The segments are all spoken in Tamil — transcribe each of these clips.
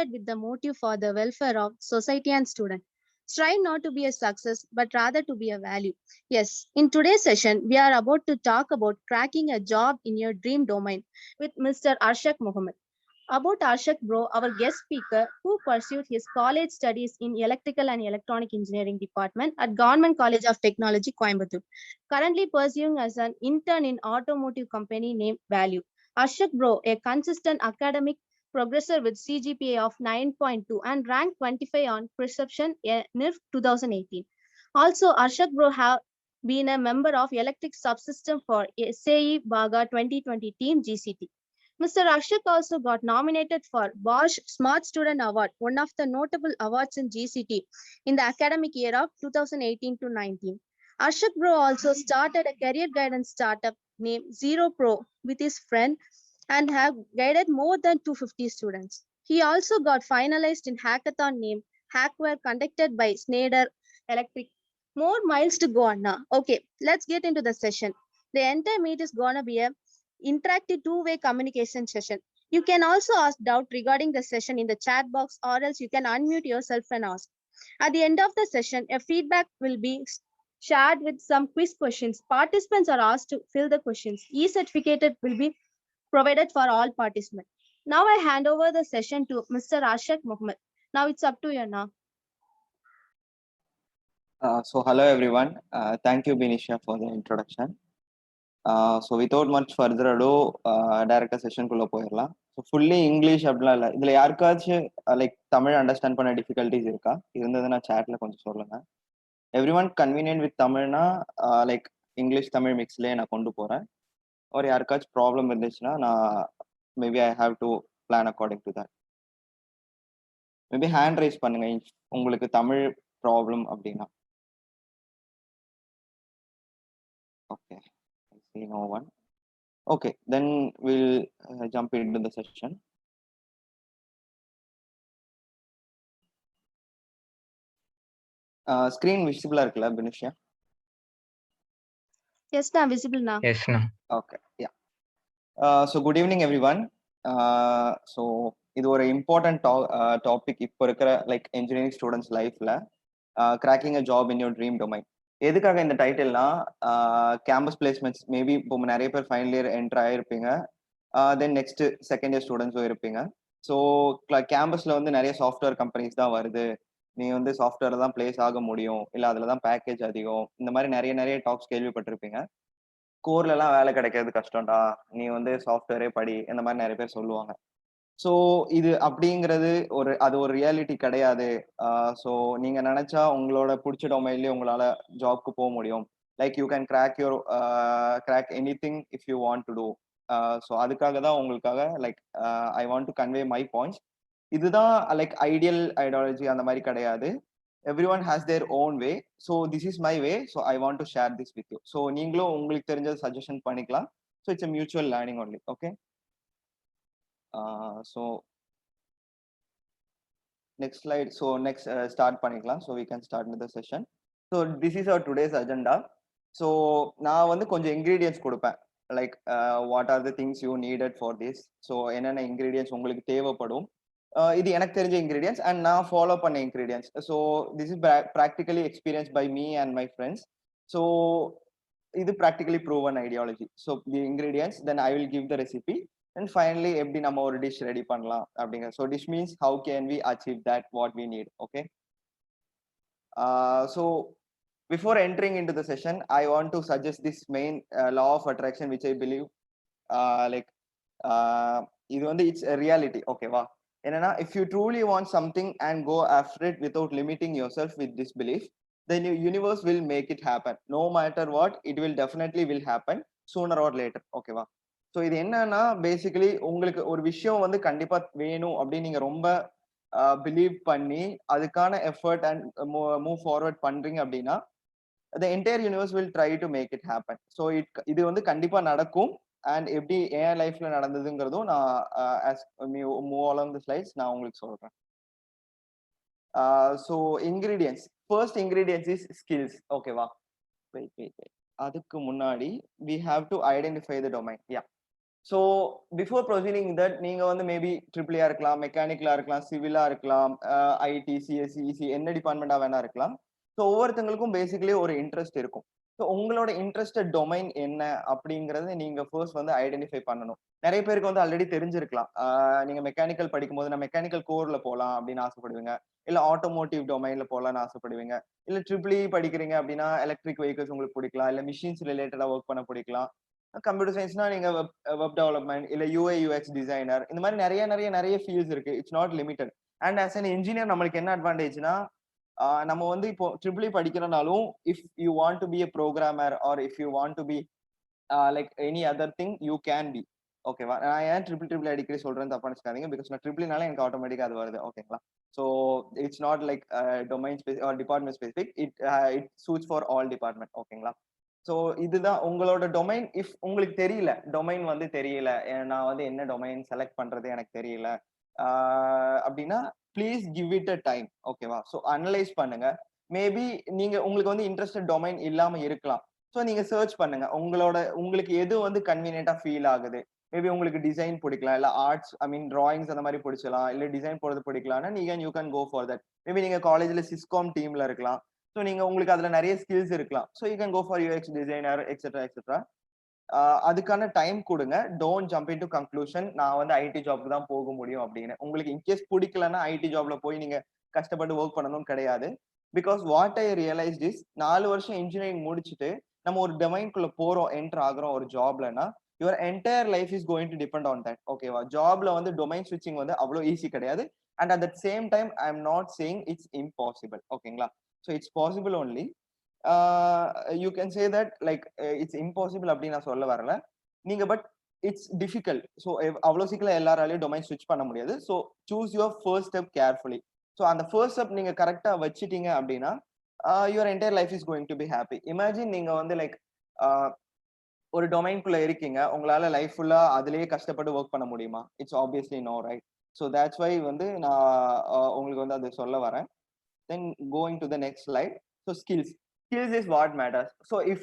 started with the motive for the welfare of society and students. Strive not to be a success, but rather to be a value. Yes, in today's session, we are about to talk about cracking a job in your dream domain with Mr. Arshak Mohammed. About Arshak Bro, our guest speaker, who pursued his college studies in Electrical and Electronic Engineering Department at Government College of Technology, Coimbatore, currently pursuing as an intern in automotive company named Value. Arshak Bro, a consistent academic progressor with CGPA of 9.2 and ranked 25 on Perception NIRF 2018. Also, Arshak Bro have been a member of Electric Subsystem for SAE Baga 2020 Team GCT. Mr. Arshak also got nominated for Bosch Smart Student Award, one of the notable awards in GCT in the academic year of 2018 to 19. Arshak Bro also started a career guidance startup named Zero Pro with his friend and have guided more than 250 students. He also got finalized in hackathon named Hackware conducted by Schneider Electric. More miles to go on now. Okay, let's get into the session. The entire meet is gonna be a interactive two-way communication session. You can also ask doubt regarding the session in the chat box or else you can unmute yourself and ask. At the end of the session, a feedback will be shared with some quiz questions. Participants are asked to fill the questions. E-certificate will be provided for all participants. Now I hand over the session to Mr. Arshak Mohammed. Now it's up to you now. So hello everyone. Thank you Binisha for the introduction. So without much further ado, direct session குள்ள போயிடலாம். So fully English அப்படிலாம் இல்லை. இதுல யாருக்காச்சும் like தமிழ் அண்டர்ஸ்டாண்ட் பண்ண டிஃபிகல்ட்டிஸ் இருக்கா? இருந்ததுன்னா chatல கொஞ்சம் சொல்லுங்க. Everyone convenient with தமிழ்னா like இங்கிலீஷ் தமிழ் மிக்ஸ்லயே நான் கொண்டு போறேன். ஒரு யாருக்காச்சும் ப்ராப்ளம் இருந்துச்சுன்னா நான் maybe I have to plan according to that. Maybe hand raise பண்ணுங்க உங்களுக்கு தமிழ் ப்ராப்ளம் அப்படின்னா. Okay, I see no one. Okay, then we'll jump into the session. Screen visible இருக்குல்ல Binisha? Yes, now visible now. Yes, no. Okay, yeah. So good evening everyone. So இது ஒரு இம்பார்ட்டன்ட் டாபிக் இப்போ இருக்கிற லைக் இன்ஜினியரிங் ஸ்டூடெண்ட்ஸ் லைஃப்ல cracking a job in your dream domain. எதுக்காக இந்த டைட்டில்னா கேம்பஸ் பிளேஸ்மெண்ட்ஸ் மேபி இப்போ நிறைய பேர் ஃபைனல் இயர் என்டர் ஆகிருப்பீங்க, தென் நெக்ஸ்ட் செகண்ட் இயர் ஸ்டூடெண்ட்ஸும் இருப்பீங்க. ஸோ கேம்பஸ்ல வந்து நிறைய சாஃப்ட்வேர் கம்பெனிஸ் தான் வருது, நீ வந்து சாஃப்ட்வேர்ல தான் பிளேஸ் ஆக முடியும், இல்லை அதில் தான் பேக்கேஜ் அதிகம், இந்த மாதிரி நிறைய டாக்ஸ் கேள்விப்பட்டிருப்பீங்க. கோர்லலாம் வேலை கிடைக்கிறது கஷ்டம்டா, நீ வந்து சாஃப்ட்வேரே படி, இந்த மாதிரி நிறைய பேர் சொல்லுவாங்க. ஸோ இது அப்படிங்கிறது அது ஒரு ரியாலிட்டி கிடையாது. ஸோ நீங்க நினைச்சா உங்களோட பிடிச்ச டொமைன்லயே உங்களால ஜாப்க்கு போக முடியும். Like you can crack anything if you want to do. So அதுக்காக தான் உங்களுக்காக like I want to convey my points. இதுதான் லைக் ஐடியல் ஐடியாலஜி அந்த மாதிரி கிடையாது. Everyone has their own way. So this is my way. So I want to share this with you. So நீங்களும் உங்களுக்கு தெரிஞ்ச சஜஷன் பண்ணிக்கலாம். So it's a mutual learning only. Okay. So next slide. So next start பண்ணிக்கலாம். So we can start with the session. So this is our today's agenda. So நான் வந்து கொஞ்சம் ingredients கொடுப்பேன். Like what are the things you needed for this. So என்னென்ன ingredients உங்களுக்கு தேவைப்படும், இது எனக்கு தெரிஞ்ச ingredients and நான் follow பண்ண ingredients. So this is practically experienced by me and my friends. So இது practically proven ideology. So the ingredients, then I will give the recipe. And finally எப்படி நம்ம ஒரு டிஷ் ரெடி பண்ணலாம் அப்படிங்கிற. So dish means how can we achieve that what we need. Okay. So before entering into the session I want to suggest this main law of attraction which I believe like இது வந்து இட்ஸ் ரியாலிட்டி. ஓகேவா? என்னன்னா if you truly want something and go after it without limiting yourself with this belief, then your universe will make it happen. No matter what, it will definitely will happen sooner or later. ஓகேவா? ஸோ இது என்னன்னா பேசிக்கலி உங்களுக்கு ஒரு விஷயம் வந்து கண்டிப்பா வேணும் அப்படின்னு நீங்க ரொம்ப பிலீவ் பண்ணி அதுக்கான எஃபர்ட் அண்ட் மூவ் ஃபார்வர்ட் பண்றீங்க அப்படின்னா the entire universe will try to make it happen. So இது வந்து கண்டிப்பா நடக்கும். அண்ட் எப்படி என் லைஃப்ல நடந்ததுங்கிறதும் நான் as move along the slides நான் உங்களுக்கு சொல்றேன். So ingredients, first ingredients is skills. ஓகேவா? வெயிட் அதுக்கு முன்னாடி we have to identify the domain. Yeah. So before proceeding that நீங்க வந்து மேபி ட்ரிபிளியா இருக்கலாம், மெக்கானிக்கலா இருக்கலாம், சிவிலா இருக்கலாம், ஐடி, சிஎஸ்சி, இசி என்ன டிபார்ட்மெண்டா வேணா இருக்கலாம். ஸோ ஒவ்வொருத்தங்களுக்கும் பேசிக்கலி ஒரு இன்ட்ரெஸ்ட் இருக்கும். ஸோ உங்களோட இன்ட்ரெஸ்டட் டொமைன் என்ன அப்படிங்கறத நீங்க ஃபர்ஸ்ட் வந்து ஐடென்டிஃபை பண்ணணும். நிறைய பேருக்கு வந்து ஆல்ரெடி தெரிஞ்சிருக்கலாம். நீங்க மெக்கானிக்கல் படிக்கும்போது நான் மெக்கானிக்கல் கோர்ல போலாம் அப்படின்னு ஆசைப்படுவீங்க. இல்ல ஆட்டோமோட்டிவ் டொமைன்ல போலாம்னு ஆசைப்படுவீங்க. இல்ல ட்ரிபிள் படிக்கிறீங்க அப்படின்னா எலக்ட்ரிக் வெஹிக்கிள்ஸ் உங்களுக்கு பிடிக்கலாம். இல்ல மிஷின்ஸ் ரிலேட்டடா ஒர்க் பண்ண பிடிக்கலாம். கம்ப்யூட்டர் சயின்ஸ்னா நீங்க வெப் டெவலப்மெண்ட் இல்ல யூஐ யூஎக்ஸ் டிசைனர் இந்த மாதிரி நிறைய ஃபீல்ட்ஸ் இருக்கு. It's not limited. And as an engineer நம்மளுக்கு என்ன அட்வான்டேஜ்னா நம்ம வந்து இப்போ ட்ரிபிள் படிக்கிறனாலும் if you want to be a programmer or if you want to be like any other thing you can be. ஓகேவா? நான் ஏன் ட்ரிபிள் அடிக்கடி சொல்றேன் தப்பா நினைச்சுக்காதீங்க. பிகாஸ் நான் ட்ரிபிள்னால எனக்கு ஆட்டோமேட்டிக்கா அது வருது. ஓகேங்களா? So it's not like domain specific R department specific. It suits for all department. ஓகேங்களா? ஸோ இதுதான் உங்களோட டொமைன். இஃப் உங்களுக்கு தெரியல, டொமைன் வந்து தெரியல, நான் வந்து என்ன டொமைன் செலக்ட் பண்றது எனக்கு தெரியல அப்படின்னா please give it a time. ஓகேவா? ஸோ அனலைஸ் பண்ணுங்க. மேபி நீங்க உங்களுக்கு வந்து இன்ட்ரெஸ்டட் டொமைன் இல்லாம இருக்கலாம். ஸோ நீங்க சர்ச் பண்ணுங்க. உங்களுக்கு எது வந்து கன்வீனியன்ட்டா ஃபீல் ஆகுது. மேபி உங்களுக்கு டிசைன் பிடிக்கலாம், இல்ல ஆர்ட்ஸ் ஐ மீன் டிராயிங்ஸ் அந்த மாதிரி பிடிச்சலாம், இல்ல டிசைன் போடுறது பிடிக்கலாம்னா you can go for that. Maybe நீங்க காலேஜ்ல சிஸ்காம் டீம்ல இருக்கலாம். ஸோ நீங்க உங்களுக்கு அதுல நிறைய ஸ்கில்ஸ் இருக்கலாம். So you can go for UX designer etcetera etcetera. அதுக்கான டைம் கொடுங்க. Don't jump into conclusion நான் வந்து ஐடி ஜாப்க்கு தான் போக முடியும் அப்படின்னு. உங்களுக்கு இன்கேஸ் பிடிக்கலன்னா ஐடி ஜாப்ல போய் நீங்க கஷ்டப்பட்டு ஒர்க் பண்ணணும் கிடையாது. Because what I realised is 4 வருஷம் இன்ஜினியரிங் முடிச்சுட்டு நம்ம ஒரு டொமைன்குள்ள போறோம், என்டர் ஆகுறோம் ஒரு ஜாப்லனா your entire life is going to depend on that. ஓகேவா? ஜாப்ல வந்து டொமைன் ஸ்விட்சிங் வந்து அவ்வளோ ஈஸி கிடையாது. And at that same time I am not saying it's impossible. ஓகேங்களா? So it's possible only. You can say that like it's impossible அப்படின்னு நான் சொல்ல வரல. நீங்க பட் இட்ஸ் டிஃபிகல்ட். ஸோ அவ்வளோ சீக்கிரம் எல்லாராலையும் டொமைன் ஸ்விட்ச் பண்ண முடியாது. So choose your first step carefully. So அந்த ஃபர்ஸ்ட் ஸ்டெப் நீங்க கரெக்டா வச்சிட்டீங்க அப்படின்னா your entire life is going to be happy. Imagine நீங்க வந்து லைக் ஒரு டொமைன்குள்ள இருக்கீங்க, உங்களால லைஃப் ஃபுல்லா அதுலயே கஷ்டப்பட்டு ஒர்க் பண்ண முடியுமா? It's obviously no, right? So that's why வந்து நான் உங்களுக்கு வந்து அது சொல்ல வரேன். Then going to the next slide. So skills is what matters. So if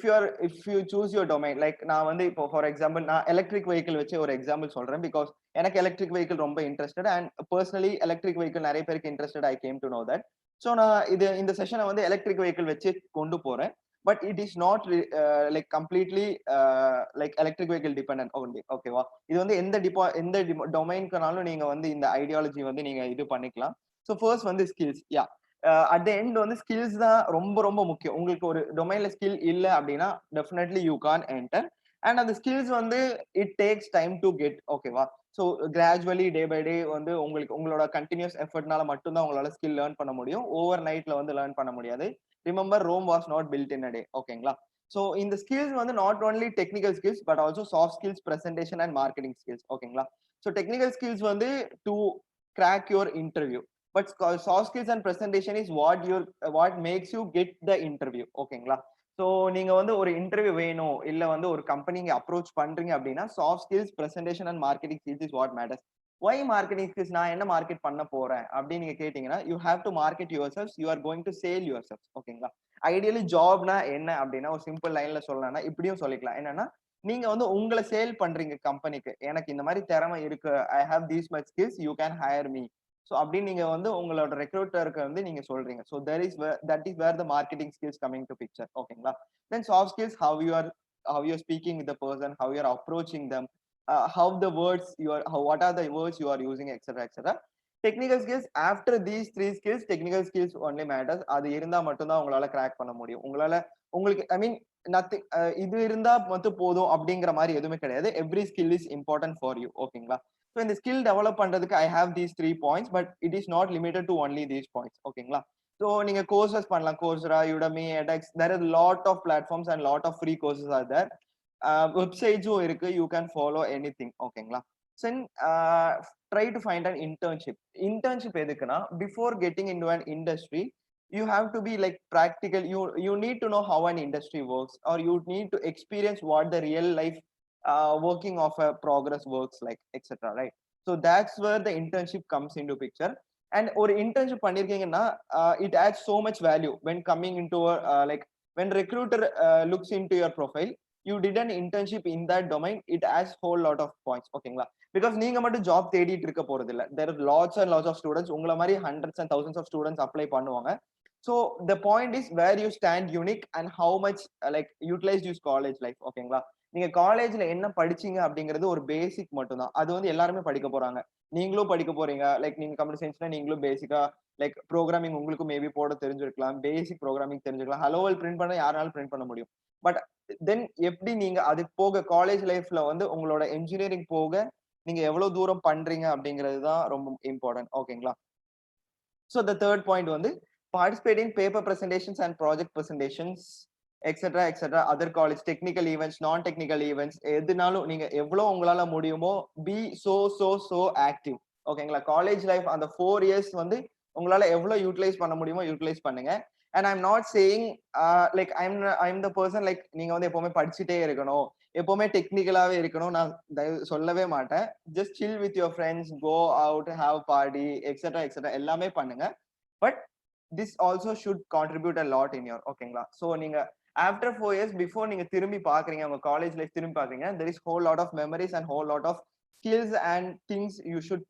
you choose your domain, like நான் வந்து இப்போ for example நான் எலக்ட்ரிக் வெஹிக்கிள் வச்சு ஒரு எக்ஸாம்பிள் சொல்றேன். பிகாஸ் எனக்கு எலக்ட்ரிக் வெஹிக்கிள் ரொம்ப interested and personally electric vehicle நிறைய பேருக்கு interested. I came to know that. So நான் இந்த செஷனை வந்து எலக்ட்ரிக் வெஹிக்கிள் வச்சு கொண்டு போறேன். But it is not like completely like electric vehicle dependent only. ஓகேவா? இது வந்து எந்த டொமைன்க்குனாலும் நீங்க வந்து இந்த ஐடியாலஜி வந்து நீங்க இது பண்ணிக்கலாம். ஸோ ஃபர்ஸ்ட் வந்து skills. Yeah, at the end வந்து ஸ்கில்ஸ் தான் ரொம்ப ரொம்ப முக்கியம். உங்களுக்கு ஒரு டொமைன்ல ஸ்கில் இல்ல அப்படின்னா definitely you can enter. And அந்த ஸ்கில்ஸ் வந்து it takes time to get. ஓகேவா? So gradually day by day வந்து உங்களோட கண்டினியூஸ் எஃபர்ட்னால மட்டும்தான் உங்களால ஸ்கில் லேர்ன் பண்ண முடியும். ஓவர் நைட்ல வந்து லேர்ன் பண்ண முடியாது. Remember Rome was not built in a day. ஓகேங்களா? ஸோ இந்த ஸ்கில்ஸ் வந்து not only technical skills but also soft skills, presentation and marketing skills. ஓகேங்களா? ஸோ டெக்னிக்கல் ஸ்கில்ஸ் வந்து to crack your interview. But soft skills and presentation is what makes you get the interview. ஓகேங்களா? ஸோ நீங்க வந்து ஒரு இன்டர்வியூ வேணும் இல்ல வந்து ஒரு கம்பெனிங்க அப்ரோச் பண்றீங்க அப்படின்னா soft skills, presentation and marketing skills is what matters. Why marketing skills? நான் என்ன மார்க்கெட் பண்ண போறேன் அப்படின்னு நீங்க கேட்டீங்கன்னா you have to market yourself. You are going to sell yourself. ஓகேங்களா? ஐடியலி ஜாப்னா என்ன அப்படின்னா ஒரு சிம்பிள் லைன்ல சொல்லலாம்னா இப்படியும் சொல்லிக்கலாம். என்னன்னா நீங்க வந்து உங்களை சேல் பண்றீங்க கம்பெனிக்கு. எனக்கு இந்த மாதிரி திறமை இருக்கு, I have these much skills, you can hire me. So அப்படின்னு நீங்க வந்து உங்களோட ரெக்ரூட்டருக்கு வந்து நீங்க சொல்றீங்க. So that is where the marketing skills coming to picture. ஓகேங்களா? Then soft skills, how you are speaking with the person, how you are approaching them, how the words what are the words you are using etcetera etcetera. Technical skills, after these 3 skills technical skills only matters. அது இருந்தா மட்டும்தான் உங்களால கிராக் பண்ண முடியும். உங்களுக்கு ஐ மீன் நத்திங் இது இருந்தா மட்டும் போதும் அப்படிங்கிற மாதிரி எதுவுமே கிடையாது. Every skill is important for you. ஓகேங்களா? ஸோ இந்த ஸ்கில் டெவலப் பண்றதுக்கு I have these 3 points but it is not limited to only these points. ஓகேங்களா? ஸோ நீங்க கோர்சஸ் பண்ணலாம். Coursera, Udemy, edX, there is lot of platforms and lot of free courses are there. வெப்சைட்ஸும் இருக்கு. You can follow any thing. ஓகேங்களா? Then try to find an internship. Internship எதுக்குன்னா before getting in to an industry you have to be like practical. You need to know how an industry works or you need to experience what the real life working of a progress works like, etc., right? So that's where the internship comes into picture. And or internship பண்ணிருக்கீங்கன்னா it adds so much value when coming into like when recruiter looks into your profile. you did an internship in that domain, it has whole lot of points. ஓகேங்களா? because நீங்க மட்டும் ஜாப் தேடிட்டு இருக்க போறது இல்ல. there are lots and lots of students, உங்கள மாதிரி hundreds and thousands of students apply பண்ணுவாங்க. so the point is where you stand unique and how much like utilized your college life. ஓகேங்களா? நீங்க காலேஜ்ல என்ன படிச்சீங்க அப்படிங்கிறது ஒரு பேசிக் மட்டும் தான். அது வந்து எல்லாருமே படிக்க போறாங்க. நீங்களும் படிக்க போறீங்க. லைக் நீங்க கம்ப்யூட்டர் சயின்ஸ்னா நீங்களும் பேசிக்கா லைக் ப்ரோக்ராமிங் உங்களுக்கு மேபி போட தெரிஞ்சிருக்கலாம், பேசிக் ப்ரோக்ராமிங் தெரிஞ்சிருக்கலாம். ஹலோ வேர்ல்ட் பிரிண்ட் பண்ண யாராலும் பிரிண்ட் பண்ண முடியும். பட் தென் எப்படி நீங்க அது போக காலேஜ் லைஃப்ல வந்து உங்களோட என்ஜினியரிங் போக நீங்க எவ்வளவு தூரம் பண்றீங்க அப்படிங்கிறது தான் ரொம்ப இம்பார்ட்டன்ட். ஓகேங்களா? ஸோ த தேர்ட் பாயிண்ட் வந்து participating paper presentations and project presentations etc other college technical events non-technical events எதுனாலும் நீங்க எவ்வளவு உங்களால முடியுமோ be so active. ஓகேங்களா? காலேஜ் லைஃப் அந்த 4 இயர்ஸ் வந்து உங்களால எவ்வளவு யூட்டிலைஸ் பண்ண முடியுமோ யூட்டிலைஸ் பண்ணுங்க. and I'm not saying like I'm the person like நீங்க வந்து எப்பவுமே படிச்சுட்டே இருக்கணும், எப்பவுமே டெக்னிக்கலாவே இருக்கணும் நான் சொல்லவே மாட்டேன். just chill with your friends, go out, have party etc எல்லாமே பண்ணுங்க. But this also should contribute a lot in your ஓகேங்களா? so நீங்க after 4 years before நீங்க திரும்பி பாக்குறீங்க உங்க காலேஜ் லைஃப் திரும்பி பாக்குறீங்க, there is whole lot of memories and whole lot of skills and things you should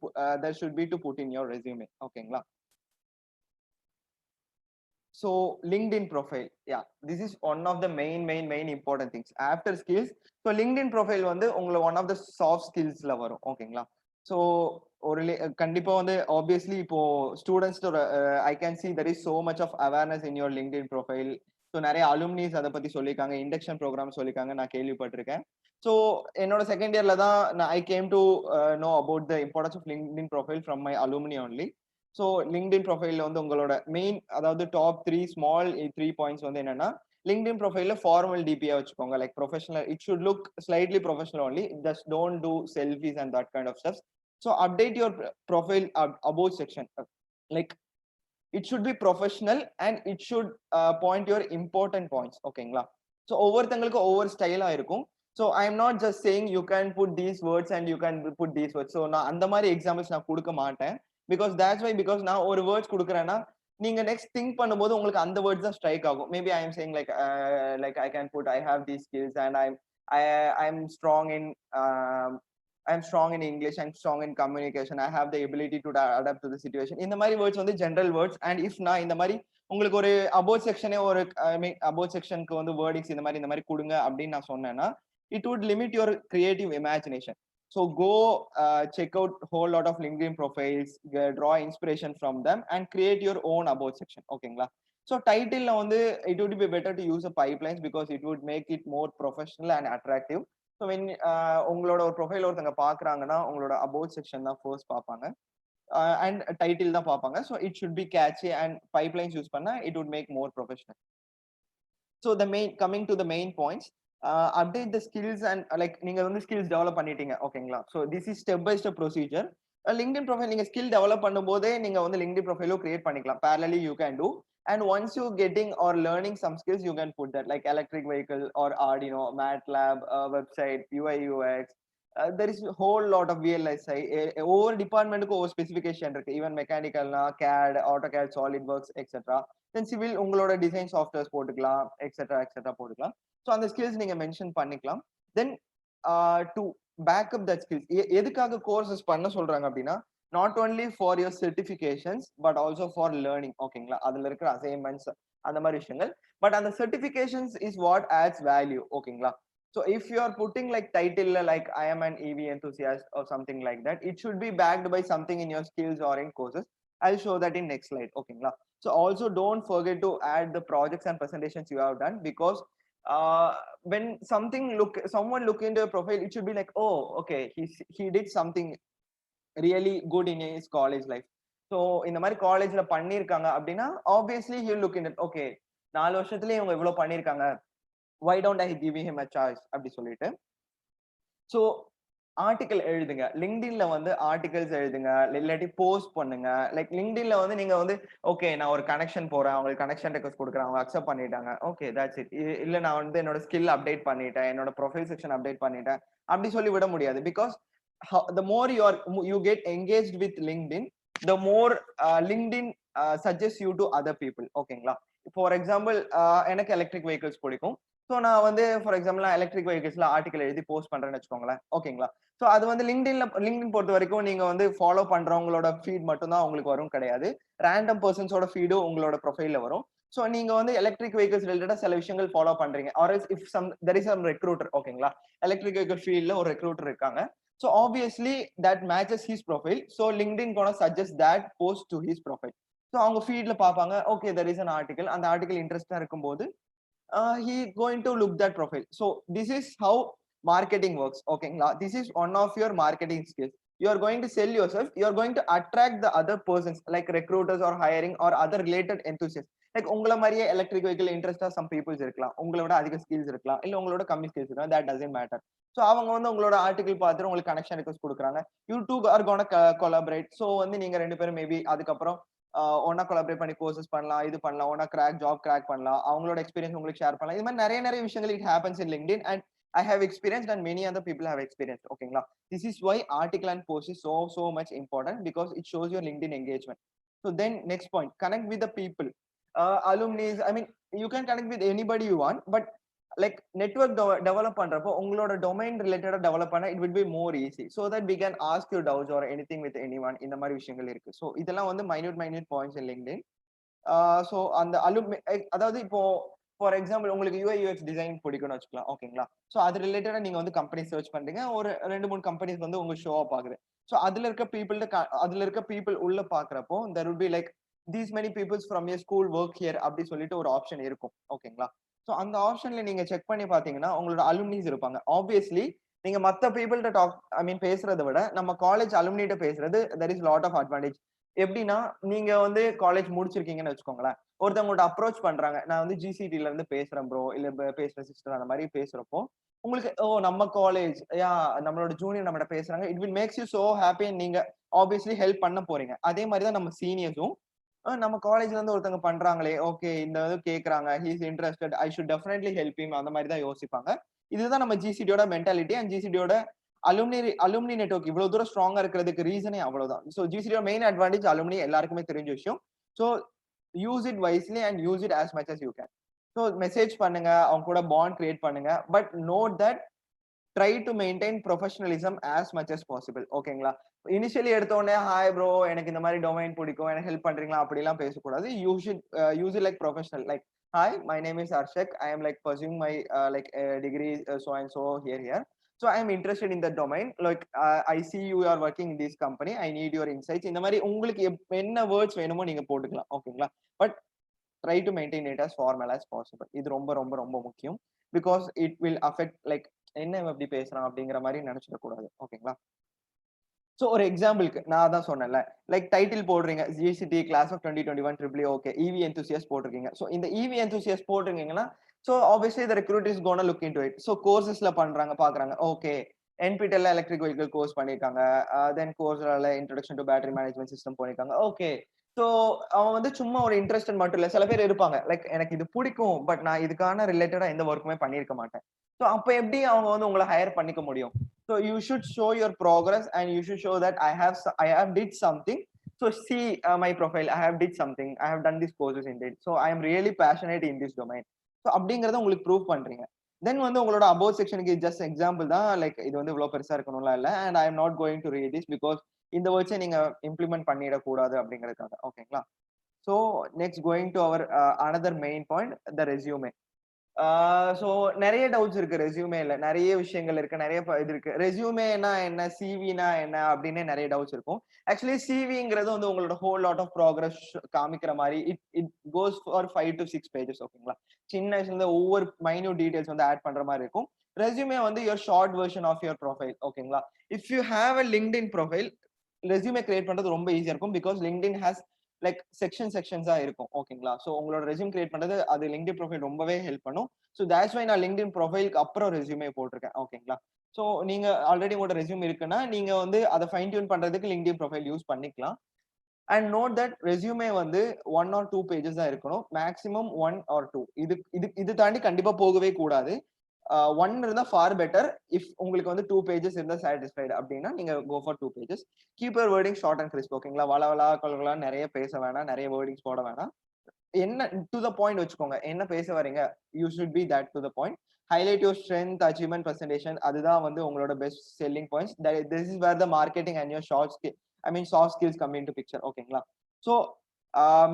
that should be to put in your resume. ஓகேங்களா? so LinkedIn profile, yeah, this is one of the main important things after skills. so LinkedIn profile வந்து உங்களை one of the soft skillsல வரும். ஓகேங்களா? so ஒரு கண்டிப்பா வந்து ஆப்வியஸ்லி இப்போ students I can see there is so much of awareness in your LinkedIn profile. So நிறைய அலுமினிஸ் அதை பத்தி சொல்லியிருக்காங்க, இண்டக்ஷன் ப்ரோக்ராம் சொல்லியிருக்காங்க, நான் கேள்விப்பட்டிருக்கேன். ஸோ என்னோட செகண்ட் இயர்ல தான் I came to know about the importance of LinkedIn profile from my alumni only. So LinkedIn ப்ரொஃபைல்ல வந்து உங்களோட மெயின் அதாவது டாப் 3 ஸ்மால் 3 பாயிண்ட்ஸ் வந்து என்னன்னா, லிங்க்டின் ப்ரொஃபைல்ல ஃபார்மல் டிபியா வச்சுக்கோங்க, like professional. It should look slightly professional only, just don't do selfies and that kind of stuffs. so update your profile about section, like it should be professional and it should point your important points. ஓகேங்களா? so ஒவ்வொருத்தங்களுக்கு ஒவ்வொரு ஸ்டைலா இருக்கும். so I am not just saying you can put these words and you can put these words. so நான் அந்த மாதிரி எக்ஸாம்பிள்ஸ் நான் கொடுக்க மாட்டேன். because that's why because நான் ஒரு வேர்ட்ஸ் கொடுக்குறேன்னா நீங்க நெக்ஸ்ட் திங்க் பண்ணும்போது உங்களுக்கு அந்த வேர்ட்ஸ் தான் ஸ்ட்ரைக் ஆகும். Maybe I am saying like I can put I have these skills and I'm strong in I'm strong in English, I'm strong in communication, I have the ability to adapt to the situation. இந்த மாதிரி வேர்ட்ஸ் வந்து ஜெனரல் வேர்ட்ஸ். அண்ட் இஃப் நான் இந்த மாதிரி உங்களுக்கு ஒரு அபோட் செக்ஷனே ஒரு ஐ மீன் அபோட் செக்ஷனுக்கு வந்து வேர்டிங்ஸ் இந்த மாதிரி கொடுங்க அப்படின்னு நான் சொன்னேன்னா it would limit your creative imagination. so go check out whole lot of LinkedIn profiles, draw inspiration from them and create your own about section. ஓகேங்களா? so டைட்டில்ல வந்து it would be better to use a pipelines because it would make it more professional and attractive. So when உங்களோட ஒரு ப்ரொஃபைல் ஒருத்தங்க பாக்குறாங்கன்னா உங்களோட அபவுட் செக்ஷன் தான் ஃபர்ஸ்ட் பார்ப்பாங்க அண்ட் டைட்டில் தான் பார்ப்பாங்க. So it should be catchy and pipelines use பண்ணா it would make more professional. So the main coming to the main points, update the skills and like நீங்க வந்து ஸ்கில்ஸ் டெவலப் பண்ணிட்டீங்க. ஓகேங்களா? So this is step by step procedure. LinkedIn profile நீங்க ஸ்கில் டெவலப் பண்ணும்போதே நீங்க வந்து LinkedIn ப்ரொஃபைலும் கிரியேட் பண்ணிக்கலாம். parallelly you can do. and once you getting or learning some skills you can put that like electric vehicle or Arduino, MATLAB, website, UI UX. there is a whole lot of VLSI. ஒவ்வொரு டிபார்ட்மெண்ட்டுக்கு ஒவ்வொரு ஸ்பெசிஃபிகேஷன் இருக்கு. ஈவன் மெக்கானிக்கல்னா CAD, AutoCAD, SolidWorks etcetera. Then civil உங்களோட டிசைன் சாஃப்ட்வேர்ஸ் போட்டுக்கலாம் எக்ஸெட்ரா போட்டுக்கலாம். ஸோ அந்த ஸ்கில்ஸ் நீங்க மென்ஷன் பண்ணிக்கலாம். Then to backup that skills எதுக்காக கோர்சஸ் பண்ண சொல்றாங்க அப்படின்னா not only for your certifications but also for learning. ஓகேங்களா? அதுல இருக்கிற அசைன்மெண்ட்ஸ் அந்த மாதிரி விஷயங்கள். பட் அந்த certifications is what adds value. ஓகேங்களா? so if you are putting like title like I am an EV enthusiast or something like that, it should be backed by something in your skills or in courses. I'll show that in next slide. ஓகேங்களா? so also don't forget to add the projects and presentations you have done because when someone look into your profile, it should be like, oh okay, he did something really good in his college life. so இந்த மாதிரி காலேஜ்ல பண்ணிருக்காங்க அப்படின்னா obviously he'll look in it. okay 4 வருஷத்துல இவங்க இவ்வளவு பண்ணிருக்காங்க, why don't I give him a choice அப்படி சொல்லிட்டு. so ஆர்டிகல் எழுதுங்க. லிங்க்டின்ல வந்து ஆர்டிகல்ஸ் எழுதுங்க, இல்லாட்டி போஸ்ட் பண்ணுங்க. லைக் லிங்க்டின்ல வந்து நீங்க வந்து ஓகே நான் ஒரு கனெக்ஷன் போறேன், அவங்களுக்கு கனெக்ஷன் ரெக்வஸ்ட் கொடுக்குறேன், அவங்க அக்செப்ட் பண்ணிட்டாங்க, ஓகே தட்ஸ் இட். இல்ல நான் வந்து என்னோட ஸ்கில் அப்டேட் பண்ணிட்டேன், என்னோட ப்ரொஃபைல் செக்ஷன் அப்டேட் பண்ணிட்டேன் அப்படி சொல்லி விட முடியாது. Because the more you get engaged with LinkedIn, the more LinkedIn suggests you to other people. ஓகேங்களா? ஃபார் எக்ஸாம்பிள் எனக்கு எலக்ட்ரிக் வெஹிக்கிள்ஸ் பிடிக்கும். ஸோ நான் வந்து ஃபார் எக்ஸாம்பிள் எலக்ட்ரிக் வெஹிக்கிள்ஸ்ல ஆர்டிகல் எழுதி போஸ்ட் பண்றேன்னு வச்சுக்கோங்களேன், ஓகேங்களா? ஸோ அது வந்து லிங்க்டின் பொறுத்த வரைக்கும் நீங்க வந்து ஃபாலோ பண்றவங்களோட ஃபீட் மட்டும் தான் உங்களுக்கு வரும் கிடையாது. ரேண்டம் பர்சன்ஸோட ஃபீடும் உங்களோட ப்ரொஃபைல்ல வரும். ஸோ நீங்க வந்து எலக்ட்ரிக் வெஹிக்கிள்ஸ் ரிலேட்டடா சில விஷயங்கள் ஃபாலோ பண்றீங்க. Or else if there is some recruiter, ஓகேங்களா? எலக்ட்ரிக் வெஹிக்கிள் ஃபீல்ட்ல ஒரு ரெக்ரூட்டர் இருக்காங்க. So obviously that matches his profile. So LinkedIn gonna suggest that post to his profile. So அவங்க ஃபீட்ல பார்ப்பாங்க. Okay, there is an article. அந்த ஆர்டிகல் இன்ட்ரெஸ்டா இருக்கும்போது he going to look that profile. So this is how marketing works, okay? This is one of your marketing skills. You are going to sell yourself, you are going to attract the other persons like recruiters or hiring or other related enthusiasts. Like உங்கள மாதிரியே எலக்ட்ரிக் வெஹிக்கிள் இன்ட்ரெஸ்டா சம் பீப்புள்ஸ் இருக்கலாம், உங்களோட அதிக ஸ்கில்ஸ் இருக்கலாம், இல்ல உங்களோட கம்மி ஸ்கில்ஸ் இருக்கலாம், that doesn't matter. ஸோ அவங்க வந்து உங்களோட ஆர்டிகல் பார்த்துட்டு உங்களுக்கு கனெக்ஷன் ரிக்வெஸ்ட் கொடுக்குறாங்க. You two are gonna collaborate. So வந்து நீங்க ரெண்டு பேரும் மேபி அதுக்கப்புறம் ஒன்னா கொலாபரேட் பண்ணி கோர்சஸ் பண்ணலாம், இது பண்ணலாம், ஒன்னா ஜாப் கிராக் பண்ணலாம், அவங்களோட எக்ஸ்பீரியன்ஸ் உங்களுக்கு ஷேர் பண்ணலாம். இது மாதிரி நிறைய விஷயங்கள் it happens in LinkedIn and I have experienced and many other people have experienced, ஓகேங்களா? This is why article and post is so much important because it shows your LinkedIn engagement. So then next point, connect with the people, alumni. I mean, you can connect with anybody you want, but like network develop பண்றப்போ உங்களோட domain related develop பண்ண it would be more easy so that we can ask you doubts or anything with anyone. இந்த மாதிரி விஷயங்கள் இருக்கு. ஸோ இதெல்லாம் வந்து minute points in LinkedIn. So அந்த அதாவது இப்போ ஃபார் எக்ஸாம்பிள் உங்களுக்கு யூஐ யூஎக்ஸ் டிசைன் பிடிக்கும்னு வச்சுக்கலாம், ஓகேங்களா? ஸோ அது ரிலேட்டடா நீங்க வந்து கம்பெனி சர்ச் பண்றீங்க, ஒரு 2-3 கம்பெனிஸ் வந்து உங்க ஷோ அப் ஆகுது. ஸோ அதுல இருக்க பீப்புள் உள்ள பாக்குறப்போ there would be like these many peoples from your school work here அப்படி சொல்லிட்டு ஒரு ஆப்ஷன் இருக்கும், ஓகேங்களா? ஸோ அந்த ஆப்ஷன்ல நீங்க செக் பண்ணி பாத்தீங்கன்னா உங்களோட அலுமினிஸ் இருப்பாங்க. ஆப்வியஸ்லி நீங்க மத்த பீப்புள்கிட்ட பேசுறதை விட நம்ம காலேஜ் அலுமினிட்ட பேசுறது there is lot of advantage. எப்படின்னா நீங்க வந்து காலேஜ் முடிச்சிருக்கீங்கன்னு வச்சுக்கோங்களேன், ஒருத்தவங்கள்ட்ட அப்ரோச் பண்றாங்க, நான் வந்து ஜிசிடில இருந்து பேசுறேன் ப்ரோ, இல்ல பேசுறேன் சிஸ்டர், அந்த மாதிரி பேசுறப்போ உங்களுக்கு நம்ம காலேஜ் நம்மளோட ஜூனியர் நம்மகிட்ட பேசுறாங்க, it will makes you so happy. நீங்க ஆப்வியஸ்லி ஹெல்ப் பண்ண போறீங்க. அதே மாதிரி தான் நம்ம சீனியர்ஸும் நம்ம காலேஜ்ல இருந்து ஒருத்தவங்க பண்றாங்களே, ஓகே இந்த இது கேக்குறாங்க, he is interested, I should definitely help him, அந்த மாதிரி தான் யோசிப்பாங்க. இதுதான் நம்ம ஜிசிடியோட மென்டாலிட்டி அண்ட் ஜிசிடியோட அலுமினி நெட்வொர்க் இவ்வளவு தூரம் ஸ்ட்ராங்கா இருக்கிறதுக்கு ரீசனே அவ்வளவுதான். ஸோ ஜிசிடியோட மெயின் அட்வான்டேஜ் அலுமினி எல்லாருக்குமே தெரிஞ்ச விஷயம். So use it wisely and use it as much as you can. So message பண்ணுங்க, அவங்க கூட பாண்ட் கிரியேட் பண்ணுங்க, but note that try to maintain professionalism as much as possible, ஓகேங்களா? இனிஷியலி எடுத்த உடனே ஹாய் ப்ரோ எனக்கு இந்த மாதிரி டொமைன் பிடிக்கும், எனக்கு ஹெல்ப் பண்றீங்களா அப்படிலாம் பேசக்கூடாது. You should use it like professional. Like hi, my name is Arshak, I am like pursuing my like degree so and so here. So I am interested in the domain. Like I see you are working in this company. I need your insights. இந்த மாதிரி உங்களுக்கு என்ன வேர்ட்ஸ் வேணுமோ நீங்க போட்டுக்கலாம், ஓகேங்களா? But try to maintain it as formal as possible. இது ரொம்ப முக்கியம். Because it will affect like என்ன எப்படி பேசுறான் அப்படிங்கிற மாதிரி நினைச்சிடக்கூடாது, ஓகேங்களா? ஸோ ஒரு எக்ஸாம்பிளுக்கு நான் தான் சொன்னேன்ல, லைக் டைட்டில் போடுறீங்க GCT class of 2021 triple okay EV enthusiast போட்டிருக்கீங்க. ஸோ இந்த இவி எந்தூசியஸ் போட்டிருக்கீங்கன்னா so obviously the recruit is gonna look into it. So கோர்சஸ்ல பண்றாங்க பாக்குறாங்க, ஓகே என்பிடெல்ல எலக்ட்ரிக் வெஹிக்கிள் கோர்ஸ் பண்ணிருக்காங்க, தென் கோர்ஸ்ல introduction to battery management system பண்ணிருக்காங்க, ஓகே. ஸோ அவன் வந்து சும்மா ஒரு இன்ட்ரெஸ்ட் மட்டும் இல்ல, சில பேர் இருப்பாங்க லைக் எனக்கு இது பிடிக்கும் பட் நான் இதுக்கான ரிலேட்டடா எந்த ஒர்க்குமே பண்ணிருக்க மாட்டேன். ஸோ அப்ப எப்படி அவங்க வந்து உங்களை ஹையர் பண்ணிக்க முடியும்? So you should show your progress and you should show that I have did something. So see my profile, I have did something, I have done these courses in it, so I am really passionate in this domain. So அப்படிங்கறத உங்களுக்கு ப்ரூவ் பண்றீங்க. தென் வந்து உங்களோட அபோவ் செக்ஷனுக்கு ஜஸ்ட் எக்ஸாம்பிள் தான், லைக் இது வந்து இவ்வளவு பெருசா இருக்கணும்லாம் இல்ல, and I am not going to read this because இந்த வேர்ட்ஸை நீங்க இம்ப்ளிமெண்ட் பண்ணிடக்கூடாது அப்படிங்கிறதுக்காக, ஓகேங்களா? So next going to our another main point, the resume. So நிறைய டவுட்ஸ் இருக்கு ரெஸ்யூமேல, நிறைய விஷயங்கள் இருக்கு, நிறைய இது இருக்கு. ரெஸ்யூமேனா என்ன, சிவினா என்ன அப்படின்னு நிறைய டவுட்ஸ் இருக்கும். ஆக்சுவலி சிவிங்கிறது வந்து உங்களோட ஹோல் லாட் ஆஃப் ப்ராக்ரஸ் காமிக்கிற மாதிரி it goes for 5 to 6 pages, ஓகேங்களா? சின்ன வயசுல ஒவ்வொரு மைன்யூட் டீடைல்ஸ் வந்து ஆட் பண்ற மாதிரி இருக்கும். ரெஸ்யூமே வந்து your short version of your profile, ஓகேங்களா? If you have a LinkedIn profile, resume create பண்றது ரொம்ப ஈஸியா இருக்கும் பிகாஸ் லிங்க்டின் ஹேஸ் லைக் செக்ஷன்ஸா இருக்கும், ஓகேங்களா? ஸோ உங்களோட ரெஸ்யூம் கிரியேட் பண்றது அது லிங்க்டின் ப்ரொஃபைல் ரொம்பவே ஹெல்ப் பண்ணும். ஸோ தட்ஸ் வை நான் லிங்க்டின் ப்ரொஃபைலுக்கு அப்புறம் ரெஸ்யூமே போட்டிருக்கேன், ஓகேங்களா? ஸோ நீங்க ஆல்ரெடி உங்களோட ரெஸ்யூம் இருக்குன்னா நீங்க வந்து அதை ஃபைன் டியூன் பண்றதுக்கு லிங்க்டின் ப்ரொஃபைல் யூஸ் பண்ணிக்கலாம். அண்ட் நோட் தட் ரெஸ்யூமே வந்து 1 or 2 pages தான் இருக்கணும், மேக்ஸிமம் 1 or 2. இது தாண்டி கண்டிப்பா போகவே கூடாது. 1 இருந்தா ஃபார் பெட்டர். இஃப் உங்களுக்கு வந்து 2 pages இருந்தா சாட்டிஸ்ஃபைடு அப்படின்னா நீங்க go for 2 pages. Keep your wording short and crisp, ஓகேங்களா? வளவலா கொலவலா நிறைய பேச வேணாம், நிறைய வேர்டிங்ஸ் போட வேணாம். என்ன டு த பாயிண்ட் வச்சுக்கோங்க. என்ன பேச வரீங்க, you should be that to the point. Highlight your strength, achievement, presentation. அதுதான் வந்து உங்களோட best selling points. This is where the marketing and your soft skills come into picture. ஓகேங்களா? ஸோ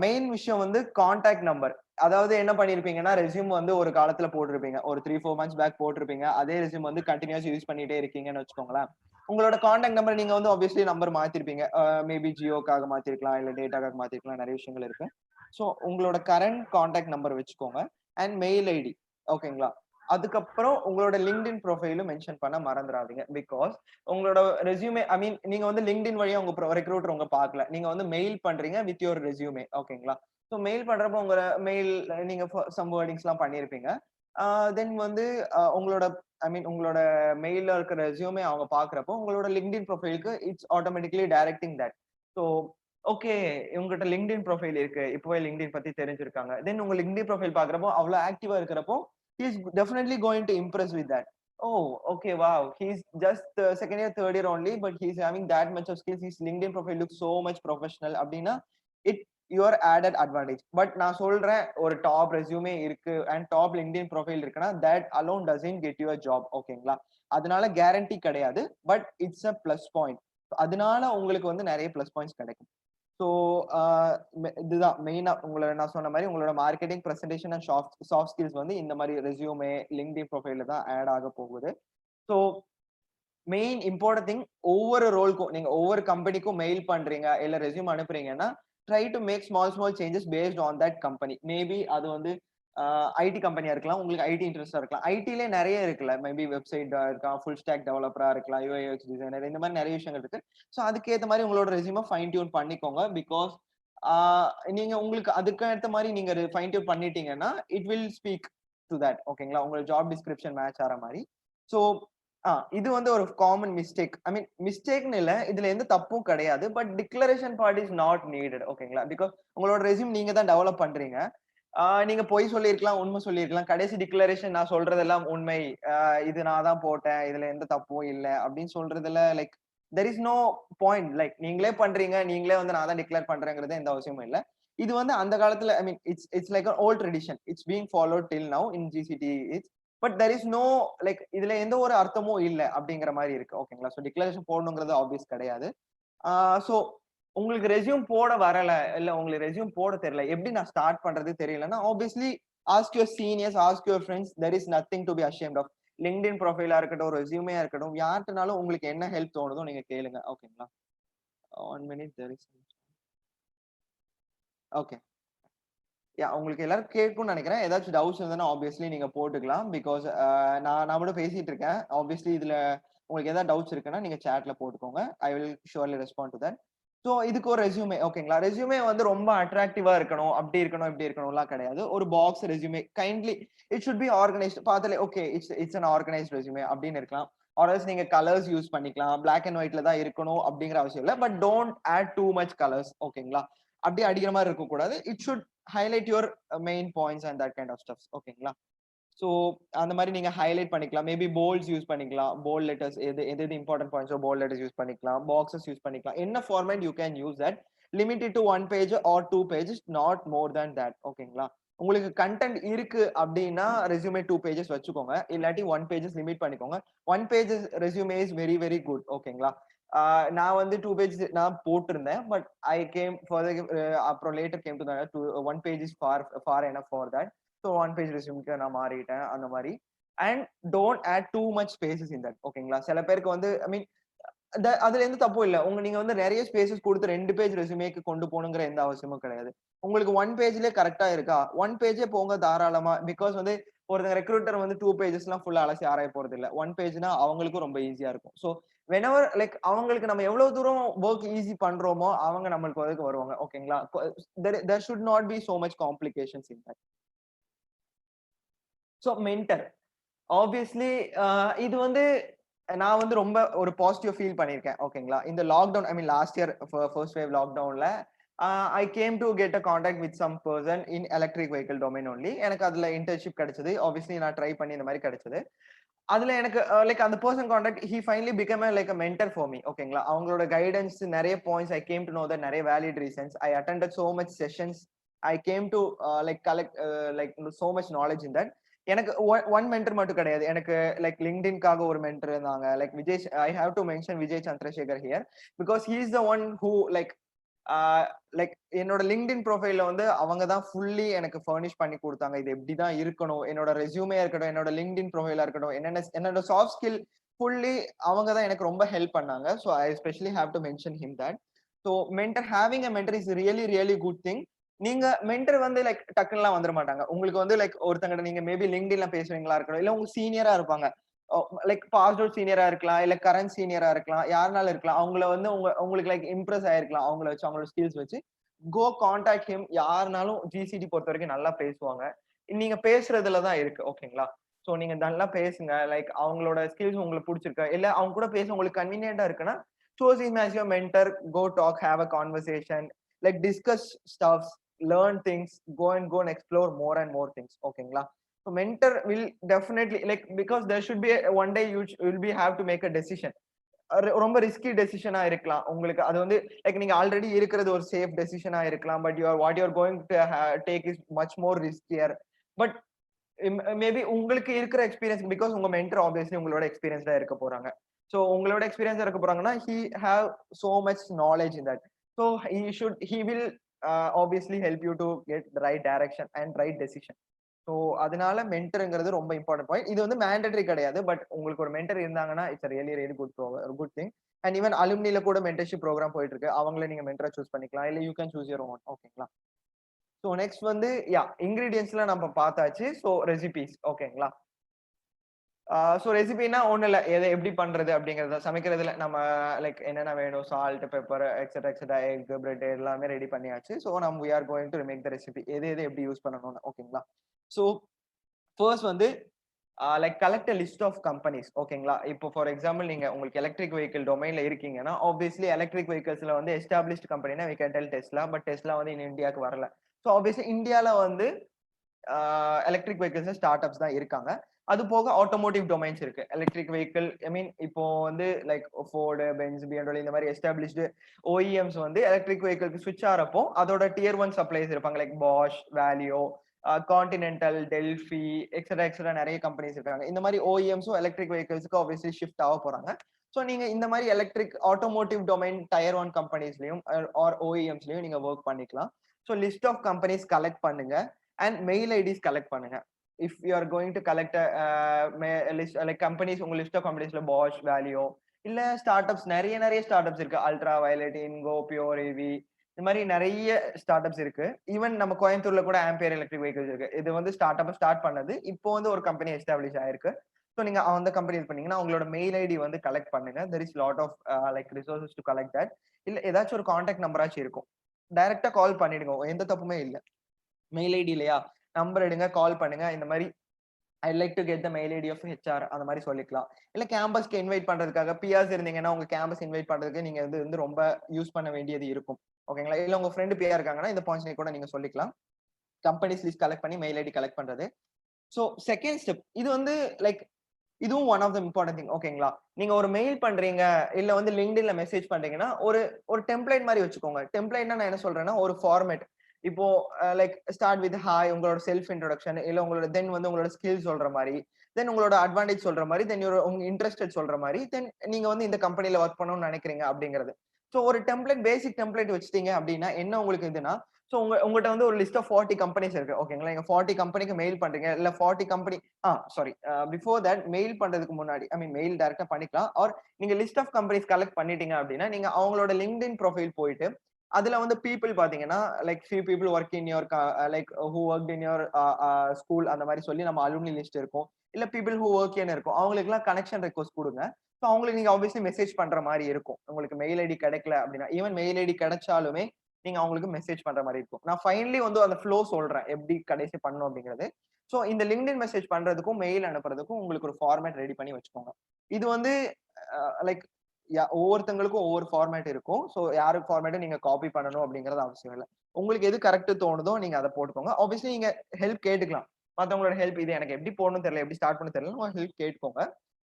மெயின் விஷயம் வந்து கான்டாக்ட் நம்பர். அதாவது என்ன பண்ணிருப்பீங்கன்னா, ரெஸ்யூம் வந்து ஒரு காலத்துல போட்டிருப்பீங்க. ஒரு 3-4 மந்த்ஸ் பேக் போட்டிருப்பீங்க. அதே ரெஸ்யூம் வந்து கண்டினியூஸா யூஸ் பண்ணிட்டே இருக்கீங்கன்னு வச்சுக்கோங்களேன். உங்களோட கான்டாக்ட் நம்பர் நீங்க வந்து ஆப்வியஸ்லி நம்பர் மாத்திருப்பீங்க. மேபி ஜியோக்காக மாத்திருக்கலாம், இல்ல டேட்டாக்காக மாத்திருக்கலாம். நிறைய விஷயங்கள் இருக்கு. ஸோ உங்களோட கரண்ட் கான்டாக்ட் நம்பர் வச்சுக்கோங்க அண்ட் மெயில் ஐடி. ஓகேங்களா? அதுக்கப்புறம் உங்களோட லிங்க்டின் ப்ரொஃபைலும் மென்ஷன் பண்ண மறந்துடாதீங்க. பிகாஸ் உங்களோட ரெஸ்யூமே ஐ மீன் நீங்க வந்து லிங்க்டின் வழியா உங்க ரெக்ரூட்டர் உங்க பார்க்கல. நீங்க வந்து மெயில் பண்றீங்க வித் யுவர் ரெஸ்யூமே. ஓகேங்களா? ஸோ மெயில் பண்றப்போ உங்க மெயில் நீங்க சம் வேர்டிங்ஸ் எல்லாம் பண்ணிருப்பீங்க. தென் வந்து உங்களோட ஐ மீன் உங்களோட மெயில்ல இருக்கிற ரெஸ்யூமே அவங்க பாக்குறப்போ உங்களோட லிங்க்டின் ப்ரொஃபைலுக்கு it's automatically directing that. So okay, உங்ககிட்ட லிங்க்டின் ப்ரொஃபைல் இருக்கு, இப்போவே லிங்க்டின் பத்தி தெரிஞ்சிருக்காங்க. தென் உங்க லிங்க்டின் ப்ரொஃபைல் பாக்குறப்போ அவ்வளவு ஆக்டிவா இருக்கிறப்போ he is definitely going to impress with that. Oh, okay, wow, he's just second year, third year only, but he's having that much of skills. His LinkedIn profile looks so much professional. அப்படின்னா it your added advantage. But நான் சொல்றேன், ஒரு டாப் ரெஸ்யூமே இருக்கு அண்ட் டாப் லிங்க்டின் ப்ரொஃபைல் இருக்குன்னா that alone doesn't get you a job. ஓகேங்களா? அதனால கேரண்டி கிடையாது, but it's a plus point. அதனால உங்களுக்கு வந்து நிறைய பிளஸ் பாயிண்ட்ஸ் கிடைக்கும். ஸோ இதுதான் மெயினா உங்களை நான் சொன்ன மாதிரி உங்களோட marketing, presentation and soft skills வந்து இந்த மாதிரி ரெஸ்யூமே, லிங்க்டின் ப்ரொஃபைல தான் ஆட் ஆக போகுது. ஸோ மெயின் இம்பார்ட்டன்ட் திங், ஒவ்வொரு ரோலுக்கும் நீங்க ஒவ்வொரு கம்பெனிக்கும் மெயில் பண்றீங்க இல்ல ரெஸ்யூம் அனுப்புறீங்கன்னா try to make small changes based on that company. Maybe அது வந்து ஐடி கம்பெனியா இருக்கலாம், உங்களுக்கு ஐடி இன்ட்ரெஸ்டா இருக்கலாம். ஐடிலே நிறைய இருக்குல்ல, மேபி வெப்சைட் இருக்கலாம், ஃபுல் ஸ்டாக் டெவலப்பரா இருக்கலாம், யூஐஎக்ஸ் டிசைனர், இந்த மாதிரி நிறைய விஷயங்கள் இருக்கு. ஸோ அதுக்கேற்ற மாதிரி உங்களோட ரெஸ்யூமை ஃபைன் டியூன் பண்ணிக்கோங்க. பிகாஸ் நீங்க உங்களுக்கு அதுக்கேற்ற மாதிரி நீங்க ஃபைன் டியூன் பண்ணிட்டீங்கன்னா it will speak to that. ஓகேங்களா? உங்களோட ஜாப் டிஸ்கிரிப்ஷன் மேட்ச் ஆகிற மாதிரி. ஸோ இது வந்து ஒரு காமன் மிஸ்டேக். ஐ மீன் மிஸ்டேக்னு இல்ல, இதுல எந்த தப்பும் கிடையாது. But declaration part is not needed. ஓகேங்களா? பிகாஸ் உங்களோட ரெஸ்யூம் நீங்க தான் டெவலப் பண்றீங்க. நீங்க பொய் சொல்லியிருக்கலாம், உண்மை சொல்லியிருக்கலாம். கடைசி டிக்ளரேஷன் நான் சொல்றதெல்லாம் உண்மை, இது நான் தான் போட்டேன், இதுல எந்த தப்பும் இல்லை அப்படின்னு சொல்றதுல like there is no point. Like நீங்களே பண்றீங்க, நீங்களே வந்து நான் தான் டிக்ளேர் பண்றேங்கிறது எந்த அவசியமும் இல்லை. இது வந்து அந்த காலத்துல I mean it's like old tradition. It's being followed till now in GCT. But there is no like இதுல எந்த ஒரு அர்த்தமும் இல்லை அப்படிங்கிற மாதிரி இருக்கு. ஓகேங்களா? ஸோ டிக்ளரேஷன் போடணுங்கிறது ஆப்வியஸ் கிடையாது. ஸோ உங்களுக்கு ரெஸ்யூம் போட வரல, இல்ல உங்களுக்கு ரெஸ்யூம் போட தெரியல, எப்படி நான் ஸ்டார்ட் பண்றது தெரியலன்னா obviously ask your seniors, ask your friends. There is nothing to be ashamed of. LinkedIn ப்ரொஃபைலா இருக்கட்டும், ரெஸ்யூமையா இருக்கட்டும், யார்கிட்டனாலும் உங்களுக்கு என்ன ஹெல்ப் தோணுதோ நீங்க கேளுங்க. ஓகேங்களா? 1 minute, there is ஓகே. உங்களுக்கு எல்லாரும் கேட்கும்னு நினைக்கிறேன். ஏதாச்சும் டவுட்ஸ் இருந்தா ஆப்வியஸ்லி நீங்க போட்டுக்கலாம். பிகாஸ் நான் மட்டும் பேசிட்டு இருக்கேன். ஆப்வியஸ்லி இதுல உங்களுக்கு ஏதாவது டவுட்ஸ் இருக்குன்னா நீங்க சாட்ல போட்டுக்கோங்க. I will surely respond to that. So இதுக்கு ஒரு ரெஸ்யூமே. ஓகேங்களா? ரெஸ்யூமே வந்து ரொம்ப அட்ராக்டிவா இருக்கணும், அப்படி இருக்கணும், இப்படி இருக்கணும்லாம் கிடையாது. ஒரு box resume kindly it should be organised. பார்த்தாலே okay it's an organised resume அப்படின்னு இருக்கலாம். ஆர்எல்ஸ் நீங்க கலர்ஸ் யூஸ் பண்ணிக்கலாம். பிளாக் அண்ட் ஒயிட்ல தான் இருக்கணும் அப்படிங்கிற அவசியம் இல்லை. But don't add too much colours. ஓகேங்களா? அப்படியே அடிக்கிற மாதிரி இருக்க கூடாது. It should highlight your main points and that kind of stuffs. ஓகேங்களா? ஸோ அந்த மாதிரி நீங்க ஹைலைட் பண்ணிக்கலாம். மேபி போல்ட்ஸ் யூஸ் பண்ணிக்கலாம். போல்ட் லெட்டர்ஸ் எது இம்பார்ட்டன்ட் பாயிண்ட்ஸோ போல்ட் லெட்டர்ஸ் யூஸ் பண்ணிக்கலாம். பாக்ஸஸ் யூஸ் பண்ணிக்கலாம். என்ன format you can use that. Limited to 1 page or 2 pages, not more than that. ஓகேங்களா? உங்களுக்கு கண்டென்ட் இருக்கு அப்படின்னா ரெஸ்யூமே 2 pages வச்சுக்கோங்க. இல்லாட்டி 1 pages லிமிட் பண்ணிக்கோங்க. 1 pages resume is very very good. ஓகேங்களா? நான் வந்து 2 pages நான் போட்டிருந்தேன். பட் ஐ கேம் அப்புறம் later came to 1 page is far enough for that. So 1 page ரெஸ்யூம்க்கு நான் மாறிட்டேன் அந்த மாதிரி. And don't add too much spaces in that. ஓகேங்களா? சில பேருக்கு வந்து ஐ மீன் அதுல எந்த தப்பும் இல்ல. நீங்க வந்து நிறைய ஸ்பேசஸ் கொடுத்து 2 பேஜ் ரெஸ்யூமேக்கு கொண்டு போகணுங்கிற எந்த அவசியமும் கிடையாது. உங்களுக்கு 1 பேஜ்லயே கரெக்டா இருக்கா, 1 பேஜே போங்க தாராளமா. பிகாஸ் வந்து ஒருத்தங்க ரெக்ரூட்டர் வந்து 2 pages எல்லாம் ஃபுல்லா அலசி ஆராய போறது இல்ல. 1 பேஜ்னா அவங்களுக்கும் ரொம்ப ஈஸியா இருக்கும். ஸோ வெனவர் லைக் அவங்களுக்கு நம்ம எவ்வளவு தூரம் ஒர்க் ஈஸி பண்றோமோ அவங்க நம்மளுக்கு ஒர்க்கு வருவாங்க. ஓகேங்களா? there should not be so much complications in that. So mentor obviously இது வந்து நான் வந்து ரொம்ப ஒரு பாசிட்டிவ் ஃபீல் பண்ணியிருக்கேன். ஓகேங்களா? இந்த lockdown I mean last year first wave லாக்டவுன்ல I came to get a contact with some person in electric vehicle domain only. எனக்கு அதுல இன்டர்ன்ஷிப் கிடைச்சது. ஆப்வியஸ்லி நான் ட்ரை பண்ணி இந்த மாதிரி கிடைச்சது. அதுல எனக்கு லைக் அந்த person contact he finally become like a mentor for me. ஓகேங்களா? அவங்களோட கைடன்ஸ் நிறைய points I came to know that நிறைய valid reasons. I attended so much sessions I came to like collect like so much knowledge in that. எனக்கு ஒன் மென்டர் மட்டும் கிடையாது. எனக்கு லைக் லிங்க்டின்காக ஒரு மென்டர் இருந்தாங்க. Like Vijay, I have to mention Vijay Chandrasekhar here because he is the one who like like என்னோட லிங்க்டின் ப்ரொஃபைல வந்து அவங்க தான் ஃபுல்லி எனக்கு ஃபர்னிஷ் பண்ணி கொடுத்தாங்க. இது எப்படிதான் இருக்கணும், என்னோட ரெஸ்யூமே இருக்கட்டும், என்னோட லிங்க்டின் ப்ரொஃபைலா இருக்கட்டும், என்னோட சாஃப்ட் ஸ்கில் ஃபுல்லி அவங்க தான் எனக்கு ரொம்ப ஹெல்ப் பண்ணாங்க. So I specially have to mention him that. So mentor, having a mentor is really really good thing. நீங்க மென்டர் வந்து லைக் டக்குலாம் வந்துட மாட்டாங்க. உங்களுக்கு வந்து லைக் ஒருத்தங்கிட்ட நீங்க மேபி லிங்க்டின்ல பேசுவீங்களா இருக்கணும், இல்ல உங்க சீனியரா இருப்பாங்க, லைக் பாஸ்ட் அவுட் சீனியரா இருக்கலாம், இல்ல கரண்ட் சீனியரா இருக்கலாம், யாருனாலும் இருக்கலாம். அவங்கள வந்து உங்களுக்கு லைக் இம்ப்ரெஸ் ஆயிருக்கலாம் அவங்கள வச்சு, அவங்களோட ஸ்கில்ஸ் வச்சு. கோ கான்டாக்ட் ஹிம். யாருனாலும் ஜிசிடி பொறுத்த வரைக்கும் நல்லா பேசுவாங்க. நீங்க பேசுறதுல தான் இருக்கு. ஓகேங்களா? சோ நீங்க நல்லா பேசுங்க. லைக் அவங்களோட ஸ்கில்ஸ் உங்களுக்கு பிடிச்சிருக்கா, இல்ல அவங்க கூட பேச உங்களுக்கு கன்வீனியன்டா இருக்குன்னா, choose him as your mentor. Go talk, have a conversation, like discuss stuffs, learn things, go and explore more and more things. ஓகேங்களா? So mentor will definitely like, because there should be one day you will be have to make a decision. ரொம்ப ரிஸ்கி டெசிஷனா இருக்கலாம் உங்களுக்கு. அது வந்து லைக் நீங்க ஆல்ரெடி இருக்கிறது ஒரு சேஃப் டெசிஷனா இருக்கலாம். But what you are going to take is much more riskier. But maybe உங்களுக்கு இருக்கிற எக்ஸ்பீரியன்ஸ், பிகாஸ் உங்க மென்டர் ஆப்வியஸ்லி உங்களோட எக்ஸ்பீரியன்ஸ்டா இருக்க போறாங்க. ஸோ உங்களோட எக்ஸ்பீரியன்ஸ் இருக்க போறாங்கன்னா he have so much knowledge in that. So he will obviously help you to get the right direction and right decision. So அதனால மென்டருங்கிறது ரொம்ப இம்பார்ட்டன்ட் பாயிண்ட். இது வந்து மேண்டேட்டரி கிடையாது. பட் உங்களுக்கு ஒரு மென்டர் இருந்தாங்கன்னா it's really really good thing. And even அலுமினில கூட மென்டர்ஷிப் ப்ரோக்ராம் போயிட்டு இருக்கு. அவங்கள நீங்க மென்டரா சூஸ் பண்ணிக்கலாம், இல்ல you can choose your own. ஓகேங்களா? ஸோ நெக்ஸ்ட் வந்து இன்கிரீடியன்ஸ்ல நம்ம பார்த்தாச்சு. So recipes. ஓகேங்களா? ஸோ ரெசிபினா ஒன்றும் இல்லை, எதை எப்படி பண்றது அப்படிங்கறத. சமைக்கிறதுல நம்ம லைக் என்னென்ன வேணும், salt, pepper, etcetera etcetera, egg, bread எல்லாமே ரெடி பண்ணியாச்சு. ஸோ நம்ம we are going to make the recipe. எது எது எப்படி யூஸ் பண்ணணும்னு. ஓகேங்களா? ஸோ ஃபர்ஸ்ட் வந்து like collect a list of companies. ஓகேங்களா? இப்போ ஃபார் எக்ஸாம்பிள் நீங்க உங்களுக்கு எலக்ட்ரிக் வெஹிக்கிள் டொமைன்ல இருக்கீங்கன்னா, ஆப்வியஸ்லி எலக்ட்ரிக் வெஹிக்கிள்ஸ்ல வந்து எஸ்டாப்ளிஷ்ட் கம்பெனினா we can tell Tesla. But Tesla வந்து இந்தியாவுக்கு வரல. ஸோ ஆப்வியஸ்லி இந்தியால வந்து எலக்ட்ரிக் வெஹிக்கிள்ஸ் ஸ்டார்ட் அப்ஸ் தான் இருக்காங்க. அது போக ஆட்டோமோட்டிவ் டொமைன்ஸ் இருக்கு. எலக்ட்ரிக் வெஹிக்கிள் ஐ மீன் இப்போ வந்து லைக் ஃபோர்டு, பென்ஸ், பிஎம்டபிள்யூ இந்த மாதிரி எஸ்டாப்ளிஷ்டு ஓஇஎம்ஸ் வந்து எலக்ட்ரிக் வெஹிக்கிள்க்கு ஸ்விட்ச் ஆறப்போ அதோட டியர் 1 சப்ளைஸ் இருப்பாங்க. Like Bosch, Valeo, Continental, Delphi, etcetera etcetera நிறைய கம்பெனிஸ் இருக்காங்க. இந்த மாதிரி ஓஇஎம்ஸும் எலக்ட்ரிக் வெஹிக்கிள்ஸ்க்கு ஆப்வியஸ்லி ஷிஃப்ட் ஆக போறாங்க. ஸோ நீங்க இந்த மாதிரி எலக்ட்ரிக் ஆட்டோமோட்டிவ் டொமைன் டயர் 1 கம்பெனிஸ்லயும் ஆர் ஓஇஎம்ஸ்லயும் நீங்க ஒர்க் பண்ணிக்கலாம். So list of companies collect பண்ணுங்க அண்ட் மெயில் ஐடிஸ் கலெக்ட் பண்ணுங்க. if you are going to collect a list like companies, உங்க லிஸ்ட் ஆஃப் கம்பெனிஸ்ல பாஷ், வேல்யூ, இல்ல ஸ்டார்ட் அப்ஸ் நிறைய ஸ்டார்ட் அப்ஸ் இருக்கு. அல்ட்ரா வயலட், இன்கோ, பியூர் இவி, இந்த மாதிரி நிறைய ஸ்டார்ட் அப்ஸ் இருக்கு. ஈவன் நம்ம கோயம்புத்தூர்ல கூட ஆம்பியர் எலக்ட்ரிக் வெஹிக்கிள்ஸ் இருக்கு. இது வந்து ஸ்டார்ட் அப் ஸ்டார்ட் பண்ணது, இப்போ வந்து ஒரு கம்பெனி எஸ்டாப்ளிஷ் ஆயிருக்கு. ஸோ நீங்க அந்த கம்பெனி இது பண்ணீங்கன்னா உங்களோட மெயில் ஐடி வந்து கலெக்ட் பண்ணுங்க. There is lot of like resources to collect that. இல்ல ஏதாச்சும் ஒரு கான்டாக்ட் நம்பராச்சும் இருக்கும், டைரக்டா கால் பண்ணிடுங்க, எந்த தப்புமே இல்லை. மெயில் ஐடி இல்லையா, நம்பர் எடுங்க, கால் பண்ணுங்க. இந்த மாதிரி I like to get the mail ID of HR அந்த மாதிரி சொல்லிக்கலாம். இல்ல கேம்பஸ்க்கு இன்வைட் பண்றதுக்காக பிஆர்ஸ் இருந்தீங்கன்னா உங்க கேம்பஸ் இன்வைட் பண்றதுக்கு நீங்க வந்து ரொம்ப யூஸ் பண்ண வேண்டியது இருக்கும். ஓகேங்களா? இல்ல உங்க ஃப்ரெண்டு பிஆர் இருக்காங்கன்னா இந்த பாயிண்ட்ஸ் கூட நீங்க சொல்லிக்கலாம். கம்பெனிஸ் லிஸ்ட் கலெக்ட் பண்ணி மெயில் ஐடி கலெக்ட் பண்றது. ஸோ செகண்ட் ஸ்டெப் இது வந்து லைக் இதுவும் one of the important thing. ஓகேங்களா? நீங்க ஒரு மெயில் பண்றீங்க, இல்ல வந்து லிங்க்டின்ல மெசேஜ் பண்றீங்கன்னா ஒரு டெம்ப்ளேட் மாதிரி வச்சுக்கோங்க. டெம்ப்ளேட்னா நான் என்ன சொல்றேன்னா ஒரு ஃபார்மேட். இப்போ லைக் ஸ்டார்ட் வித் ஹாய், உங்களோட செல்ஃப் இன்ட்ரோடக்ஷன், இல்ல உங்களோட தென் வந்து உங்களோட ஸ்கில் சொல்ற மாதிரி, தென் உங்களோட அட்வான்டேஜ் சொல்ற மாதிரி, தென் உங்க இன்ட்ரெஸ்டட் சொல்ற மாதிரி, தென் நீங்க வந்து இந்த கம்பெனில ஒர்க் பண்ணணும்னு நினைக்கிறீங்க அப்படிங்கிறது. ஸோ ஒரு டெம்ப்ளேட், பேசிக் டெம்ப்ளேட் வச்சுட்டீங்க அப்படின்னா என்ன உங்களுக்கு இதுனா, ஸோ உங்ககிட்ட வந்து ஒரு லிஸ்ட் ஆஃப் 40 கம்பெனிஸ் இருக்கு. ஓகேங்களா? நீங்க 40 கம்பெனிக்கு மெயில் பண்றீங்க, இல்ல 40 company sorry before that mail பண்றதுக்கு முன்னாடி ஐ மீன் மெயில் டைரக்டா பண்ணிக்கலாம். ஆர் நீங்க லிஸ்ட் ஆஃப் கம்பெனிஸ் கலெக்ட் பண்ணிட்டீங்க அப்படின்னா நீங்க அவங்களோட லிங்க்டின் ப்ரொஃபைல் போயிட்டு அதுல வந்து பீப்புள் பாத்தீங்கன்னா like few people work in your like who work in your school அந்த மாதிரி சொல்லி நம்ம அலுமினி லிஸ்ட் இருக்கும். இல்ல பீப்புள் ஹூ ஒர்க் இன் இருக்கும். அவங்களுக்கு எல்லாம் கனெக்ஷன் ரெக்வஸ்ட் கொடுங்க. ஸோ அவங்களுக்கு நீங்க ஆப்வியஸ்லி மெசேஜ் பண்ற மாதிரி இருக்கும். உங்களுக்கு மெயில் ஐடி கிடைக்கல அப்படின்னா, ஈவன் மெயில் ஐடி கிடைச்சாலுமே நீங்க அவங்களுக்கு மெசேஜ் பண்ற மாதிரி இருக்கும். நான் ஃபைனலி வந்து அந்த ஃப்ளோ சொல்றேன் எப்படி கடைசி பண்ணணும் அப்படிங்கிறது. ஸோ இந்த லிங்க்டின் மெசேஜ் பண்றதுக்கும் மெயில் அனுப்புறதுக்கும் உங்களுக்கு ஒரு ஃபார்மேட் ரெடி பண்ணி வச்சுக்கோங்க. இது வந்து லைக் ஒவ்வொருத்தங்களுக்கும் ஒவ்வொரு ஃபார்மேட் இருக்கும். ஸோ யாருக்கு ஃபார்மேட்டை நீங்க காப்பி பண்ணணும் அப்படிங்கறது அவசியம் இல்லை. உங்களுக்கு எது கரெக்ட் தோணுதோ நீங்க அதை போட்டுக்கோங்க. ஆப்வியஸ்லி நீங்க ஹெல்ப் கேட்டுக்கலாம். மத்தவங்களோட ஹெல்ப், இது எனக்கு எப்படி போடணும் தெரியல, எப்படி ஸ்டார்ட் பண்ண தெரியல, ஹெல்ப் கேட்டுக்கோங்க.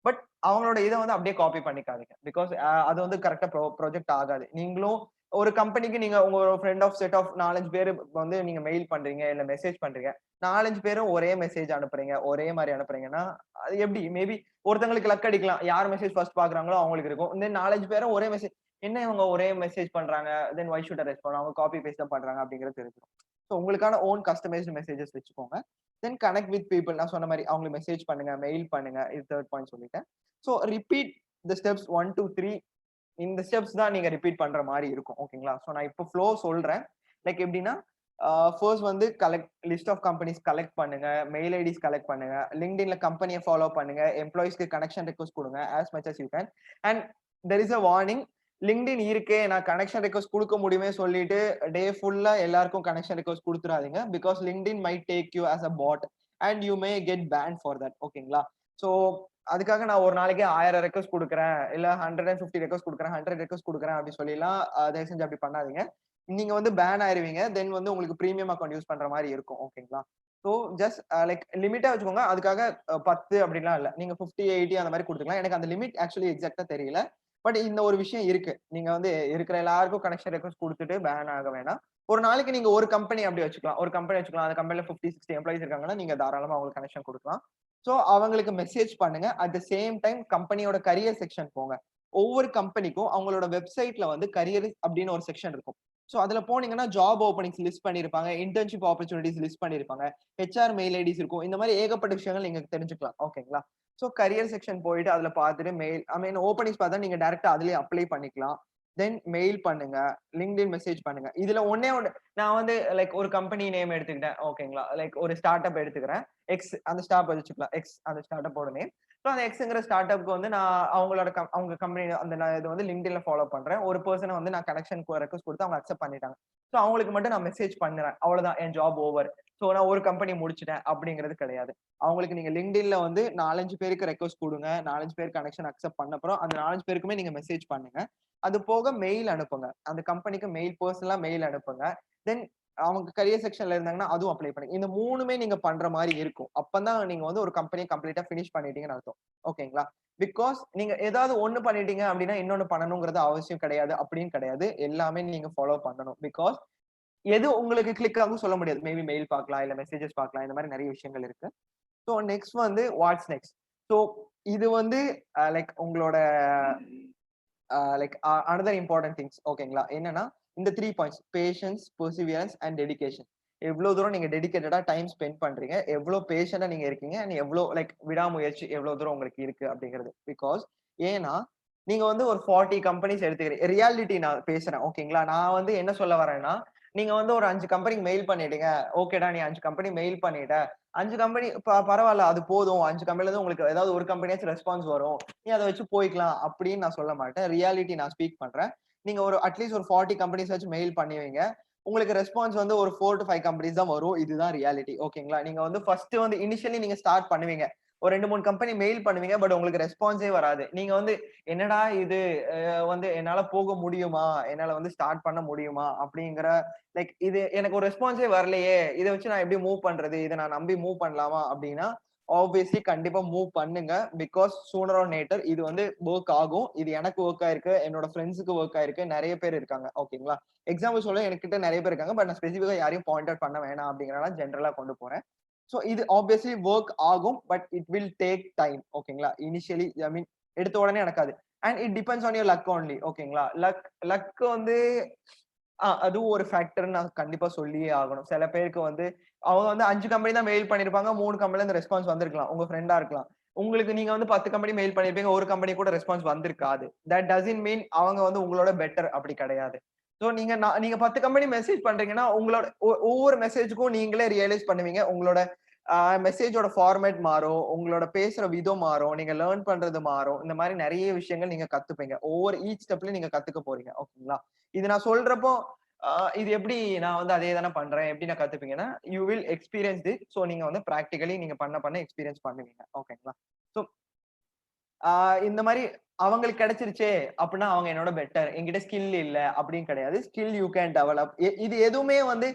பட் அவங்களோட இதை வந்து அப்படியே காப்பி பண்ணிக்காதீங்க. பிகாஸ் அது வந்து கரெக்டா ப்ரொஜெக்ட் ஆகாது. நீங்களும் ஒரு கம்பெனிக்கு நீங்க உங்க ஒரு ஃப்ரெண்ட் ஆஃப் செட் ஆஃப் 4-5 பேரு வந்து நீங்க மெயில் பண்றீங்க இல்ல மெசேஜ் பண்றீங்க. 4-5 பேரும் ஒரே மெசேஜ் அனுப்புறீங்க. ஒரே மாரி அனுப்புறீங்கன்னா, அது எப்படி? மேபி ஒருத்தங்களுக்கு லக் அடிக்கலாம். யார் மெசேஜ் ஃபர்ஸ்ட் பாக்குறாங்களோ அவங்களுக்கு இருக்கும். தென் 4-5 பேரும் ஒரே மெசேஜ் என்ன இவங்க ஒரே மெசேஜ் பண்றாங்க. தென் வை ஷுட் ஐ ரெஸ்பாண்ட்? அவங்க காப்பி பேஸ்ட் தான் பண்றாங்க அப்படிங்கிறது தெரிஞ்சிரும். சோ உங்களுக்கான ஓன் கஸ்டமைஸ்ட் மெசேஜஸ் வச்சுக்கோங்க. தென் கனெக்ட் வித் பீப்பிள். நான் சொன்ன மாரி அவங்களுக்கு மெசேஜ் பண்ணுங்க, மெயில் பண்ணுங்க. இது 3 பாயிண்ட் சொல்லிட்டேன். சோ ரிப்பீட் தி ஸ்டெப்ஸ் 1 2 3. இந்த ஸ்டெப்ஸ் தான் நீங்க ரிப்பீட் பண்ற மாரி இருக்கும். ஓகேங்களா? சோ நான் இப்போ ஃப்ளோ சொல்றேன். லைக் எப்படின்னா, ஃபர்ஸ்ட் வந்து லிஸ்ட் ஆஃப் கம்பெனிஸ் கலெக்ட் பண்ணுங்க. மெயில் ஐடிஸ் கலெக்ட் பண்ணுங்க. LinkedInல கம்பெனிய ஃபாலோ பண்ணுங்க. எம்ப்ளாயீஸ்க்கு கனெக்ஷன் ரிக்வெஸ்ட் குடுங்க. As much as you can. And there is a warning. LinkedIn இருக்கே நான் கனெக்ஷன் ரிக்வெஸ்ட் குடுக்க முடியுமே சொல்லிட்டு டே ஃபுல்லா எல்லாருக்கும் கனெக்ஷன் ரிக்வெஸ்ட் குடுத்துறாதீங்க. Because LinkedIn might take you as a bot and you may get ban for that. ஓகேங்களா? சோ அதுக்காக நான் ஒரு நாளைக்கு 1000 ரெக்வெஸ்ட் குடுக்குறேன். இல்ல 150 ரெக்வெஸ்ட் குடுக்குறேன். 100 ரெக்வெஸ்ட் குடுக்குறேன் அப்படி சொல்லிலாம் தயவு செஞ்சு அப்படி பண்ணாதீங்க. நீங்க வந்து பேன் ஆயிருவீங்க. தென் வந்து உங்களுக்கு பிரீமியம் அக்கவுண்ட் யூஸ் பண்ற மாரி இருக்கும். ஓகேங்களா? சோ ஜஸ்ட் லைக் லிமிட்டா வச்சுக்கோங்க. அதுக்காக 10 அப்படிலாம் இல்ல. நீங்க 50, 80 அந்த மாரி குடுத்துக்கலாம். எனக்கு அந்த லிமிட் ஆக்சுவலி எக்ஸாக்ட்டா தெரியல. பட் இந்த ஒரு விஷயம் இருக்கு. நீங்க வந்து இருக்கிற எல்லாருக்கும் கனெக்ஷன் ரெக்வெஸ்ட் குடுத்துட்டு பேன் ஆக வேணாம். ஒரு நாளைக்கு நீங்க ஒரு கம்பெனி அப்படி வச்சுக்கலாம். ஒரு கம்பெனி வச்சுக்கலாம். அந்த கம்பெனில 50, 60 எம்ப்ளாயீஸ் இருக்காங்கன்னா, நீங்க தாராளமா அவங்களுக்கு கனெக்ஷன் குடுக்கலாம். சோ அவங்களுக்கு மெசேஜ் பண்ணுங்க. அட் த சேம் டைம் கம்பெனியோட கரியர் செக்ஷன் போங்க. ஒவ்வொரு கம்பெனிக்கும் அவங்களோட வெப்சைட்ல வந்து கரியர் அப்படின்னு ஒரு செக்ஷன் இருக்கும். சோ அதுல போனீங்கன்னா ஜாப் ஓப்பனிங்ஸ் லிஸ்ட் பண்ணிருப்பாங்க. இன்டர்ன்ஷிப் ஆப்பர்ச்சுனிட்டீஸ் லிஸ்ட் பண்ணிருப்பாங்க. ஹெச்ஆர் மெயில் ஐடிஸ் இருக்கும். இந்த மாதிரி ஏகப்பட்ட விஷயங்கள் நீங்க தெரிஞ்சுக்கலாம். ஓகேங்களா? சோ கரியர் செக்ஷன் போயிட்டு அதுல பார்த்துட்டு மெயில் ஓப்பனிங்ஸ் பார்த்தா நீங்க டைரக்டா அதுலயே அப்ளை பண்ணிக்கலாம். தென் மெயில் பண்ணுங்க. LinkedIn மெசேஜ் பண்ணுங்க. இதுல ஒண்ணே ஒண்ணு நான் வந்து லைக் ஒரு கம்பெனி நேம் எடுத்துக்கிட்டேன். ஓகேங்களா? லைக் ஒரு ஸ்டார்ட் அப் எடுத்துக்கிறேன். எக்ஸ் அந்த ஸ்டார்ட் வச்சுக்கலாம். எக்ஸ் அந்த ஸ்டார்ட் அப்போட நேம். சோ அந்த எக்ஸ்ங்கிற ஸ்டார்ட் அப்க்கு வந்து நான் அவங்க கம்பெனி அந்த நான் இது வந்து LinkedInல ஃபாலோ பண்றேன். ஒரு பெர்சன வந்து நான் கனெக்ஷன் ரெக்வெஸ்ட் குடுத்து அவங்க அக்செப்ட் பண்ணிட்டாங்க. சோ அவங்களுக்கு மட்டும் நான் மெசேஜ் பண்ணுறேன். அவ்வளவுதான் என் ஜாப் ஓவர். சோ நான் ஒரு கம்பெனி முடிச்சுட்டேன் அப்படிங்கிறது கிடையாது. அவங்களுக்கு நீங்க LinkedInல வந்து 4-5 பேருக்கு ரெக்வெஸ்ட் குடுங்க. 4-5 பேர் கனெக்ஷன் அக்செப்ட் பண்ண அப்புறம் அந்த 4-5 பேருக்குமே நீங்க மெசேஜ் பண்ணுங்க. அது போக மெயில் அனுப்புங்க. அந்த கம்பெனிக்கு மெயில் பெர்சனலா மெயில் அனுப்புங்க. தென் அவங்க கரியர் செக்ஷன்ல இருந்தாங்கன்னா அதுவும் அப்ளை பண்ணுங்க. இந்த 3மே நீங்க பண்ற மாரி இருக்கும். அப்பதான் நீங்க வந்து ஒரு கம்பெனிய கம்ப்ளீட்டா பினிஷ் பண்ணிட்டீங்கன்னு அர்த்தம். ஓகேங்களா? பிகாஸ் நீங்க ஏதாவது ஒண்ணு பண்ணிட்டீங்க அப்படின்னா இன்னொன்னு பண்ணணும்ங்கிறது அவசியம் கிடையாது. அப்படின்னு கிடையாது. எல்லாமே நீங்க ஃபாலோ பண்ணணும். பிகாஸ் எது உங்களுக்கு கிளிக் ஆகும் சொல்ல முடியாது. மேபி மெயில் பார்க்கலாம், இல்ல மெசேஜஸ் பார்க்கலாம். இந்த மாரி நெறைய விஷயங்கள் இருக்கு. சோ நெக்ஸ்ட் வந்து வாட்ஸ் நெக்ஸ்ட். சோ இது வந்து லைக் உங்களோட லைக் அனதர் இம்பார்ட்டன்ட் திங்ஸ். ஓகேங்களா? என்னன்னா இந்த 3 points patience, perseverance and dedication. எவ்வளவு தூரம் நீங்க டெடிகேட்டடா டைம் ஸ்பெண்ட் பண்றீங்க, எவ்வளவு பேஷண்டா நீங்க இருக்கீங்க, அண்ட் எவ்வளவு லைக் விடாமுயற்சி எவ்வளவு தூரம் உங்களுக்கு இருக்கு அப்படிங்கிறது. பிகாஸ் ஏன்னா நீங்க வந்து ஒரு 40 கம்பெனிஸ் எடுத்துக்கிறீங்க. ரியாலிட்டி நான் பேசுறேன். ஓகேங்களா? நான் வந்து என்ன சொல்ல வரேன்னா, நீங்க வந்து ஒரு 5 கம்பெனிக்கு மெயில் பண்ணிட்டீங்க. ஓகேடா நீ 5 கம்பெனி மெயில் பண்ணிட்ட. 5 கம்பெனி பரவால்ல அது போதும். 5 கம்பெனில இருந்து உங்களுக்கு ஏதாவது ஒரு கம்பெனியாச்சும் ரெஸ்பான்ஸ் வரும். நீ அத வச்சு போய்க்கலாம் அப்படின்னு நான் சொல்ல மாட்டேன். ரியாலிட்டி நான் ஸ்பீக் பண்றேன். நீங்க ஒரு அட்லீஸ்ட் ஒரு 40 கம்பெனிஸ் வச்சு மெயில் பண்ணி வைங்க. உங்களுக்கு ரெஸ்பான்ஸ் வந்து ஒரு 4 to 5 கம்பெனிஸ் தான் வரும். இதுதான் ரியாலிட்டி. ஓகேங்களா? நீங்க வந்து ஃபர்ஸ்ட் வந்து இனிஷியலி நீங்க ஸ்டார்ட் பண்ணுவீங்க. ஒரு 2, 3 கம்பெனி மெயில் பண்ணுவீங்க. பட் உங்களுக்கு ரெஸ்பான்ஸே வராது. நீங்க வந்து என்னடா இது வந்து என்னால போக முடியுமா? என்னால வந்து ஸ்டார்ட் பண்ண முடியுமா? அப்படிங்கிற லைக் இது எனக்கு ஒரு ரெஸ்பான்ஸே வரலையே. இத வச்சு நான் எப்படி மூவ் பண்றது? இத நான் நம்பி மூவ் பண்ணலாமா? அப்படின்னா ஆப்வியஸ்லி கண்டிப்பா மூவ் பண்ணுங்க. பிகாஸ் சூனர் ஆர் லேட்டர் இது வந்து வொர்க் ஆகும். இது எனக்கு வொர்க் ஆயிருக்கு. என்னோட ஃப்ரெண்ட்ஸ்க்கு வொர்க் ஆயிருக்கு. நெறைய பேர் இருக்காங்க. ஓகேங்களா? எக்ஸாம்பிள் சொல்ல என்கிட்ட நெறைய பேர் இருக்காங்க. பட் நான் ஸ்பெசிஃபிக்கா யாரையும் பாயிண்ட் அவுட் பண்ண வேணாம் அப்படிங்கிறனால ஜெனரலா கொண்டு போறேன். சோ இது ஆப்வியஸ்லி வொர்க் ஆகும். But it will take time. ஓகேங்களா? இனிஷியலி எடுத்த உடனே நடக்காது. And it depends on your luck only. ஓகேங்களா? லக் வந்து அதுவும் ஒரு ஃபேக்டர்ன்னு நான் கண்டிப்பா சொல்லியே ஆகணும். சில பேருக்கு வந்து அவங்க வந்து 5 கம்பெனி தான் மெயில் பண்ணியிருப்பாங்க. 3 கம்பெனில இருந்து ரெஸ்பான்ஸ் வந்திருக்கலாம். உங்க ஃப்ரெண்டா இருக்கலாம். உங்களுக்கு நீங்க வந்து 10 கம்பெனி மெயில் பண்ணியிருப்பீங்க. ஒரு கம்பெனி கூட ரெஸ்பான்ஸ் வந்திருக்காது. தட் டசன்ட் மீன் அவங்க வந்து உங்களோட பெட்டர் அப்படி கிடையாது. சோ நீங்க 10 கம்பெனி மெசேஜ் பண்றீங்கன்னா, உங்களோட ஒவ்வொரு மெசேஜ்க்கும் நீங்களே ரியலைஸ் பண்ணுவீங்க. உங்களோட மெசேஜோட ஃபார்மேட் மாறும். உங்களோட பேசுற விதம் மாறும். நீங்க லேர்ன் பண்றது மாறும். இந்த மாரி நெறைய விஷயங்கள் நீங்க கத்துப்பீங்க. ஒவ்வொரு ஈச் ஸ்டெப்லயும் நீங்க கத்துக்க போறீங்க. ஓகேங்களா? இது நான் சொல்றப்போ இது எப்படி நான் வந்து அதே தானே பண்றேன். எப்படி நான் கத்துப்பீங்கன்னா, you will experience it. So நீங்க வந்து பிராக்டிகலி நீங்க பண்ண எக்ஸ்பீரியன்ஸ் பண்ணுவீங்க. ஓகேங்களா? சோ இந்த மாரி அவங்களுக்கு கிடைச்சிருச்சே அப்படின்னா அவங்க என்னோட பெட்டர். என்கிட்ட ஸ்கில் இல்ல அப்படின்னு கிடையாது. Skill you can develop. இது எதுவுமே வந்து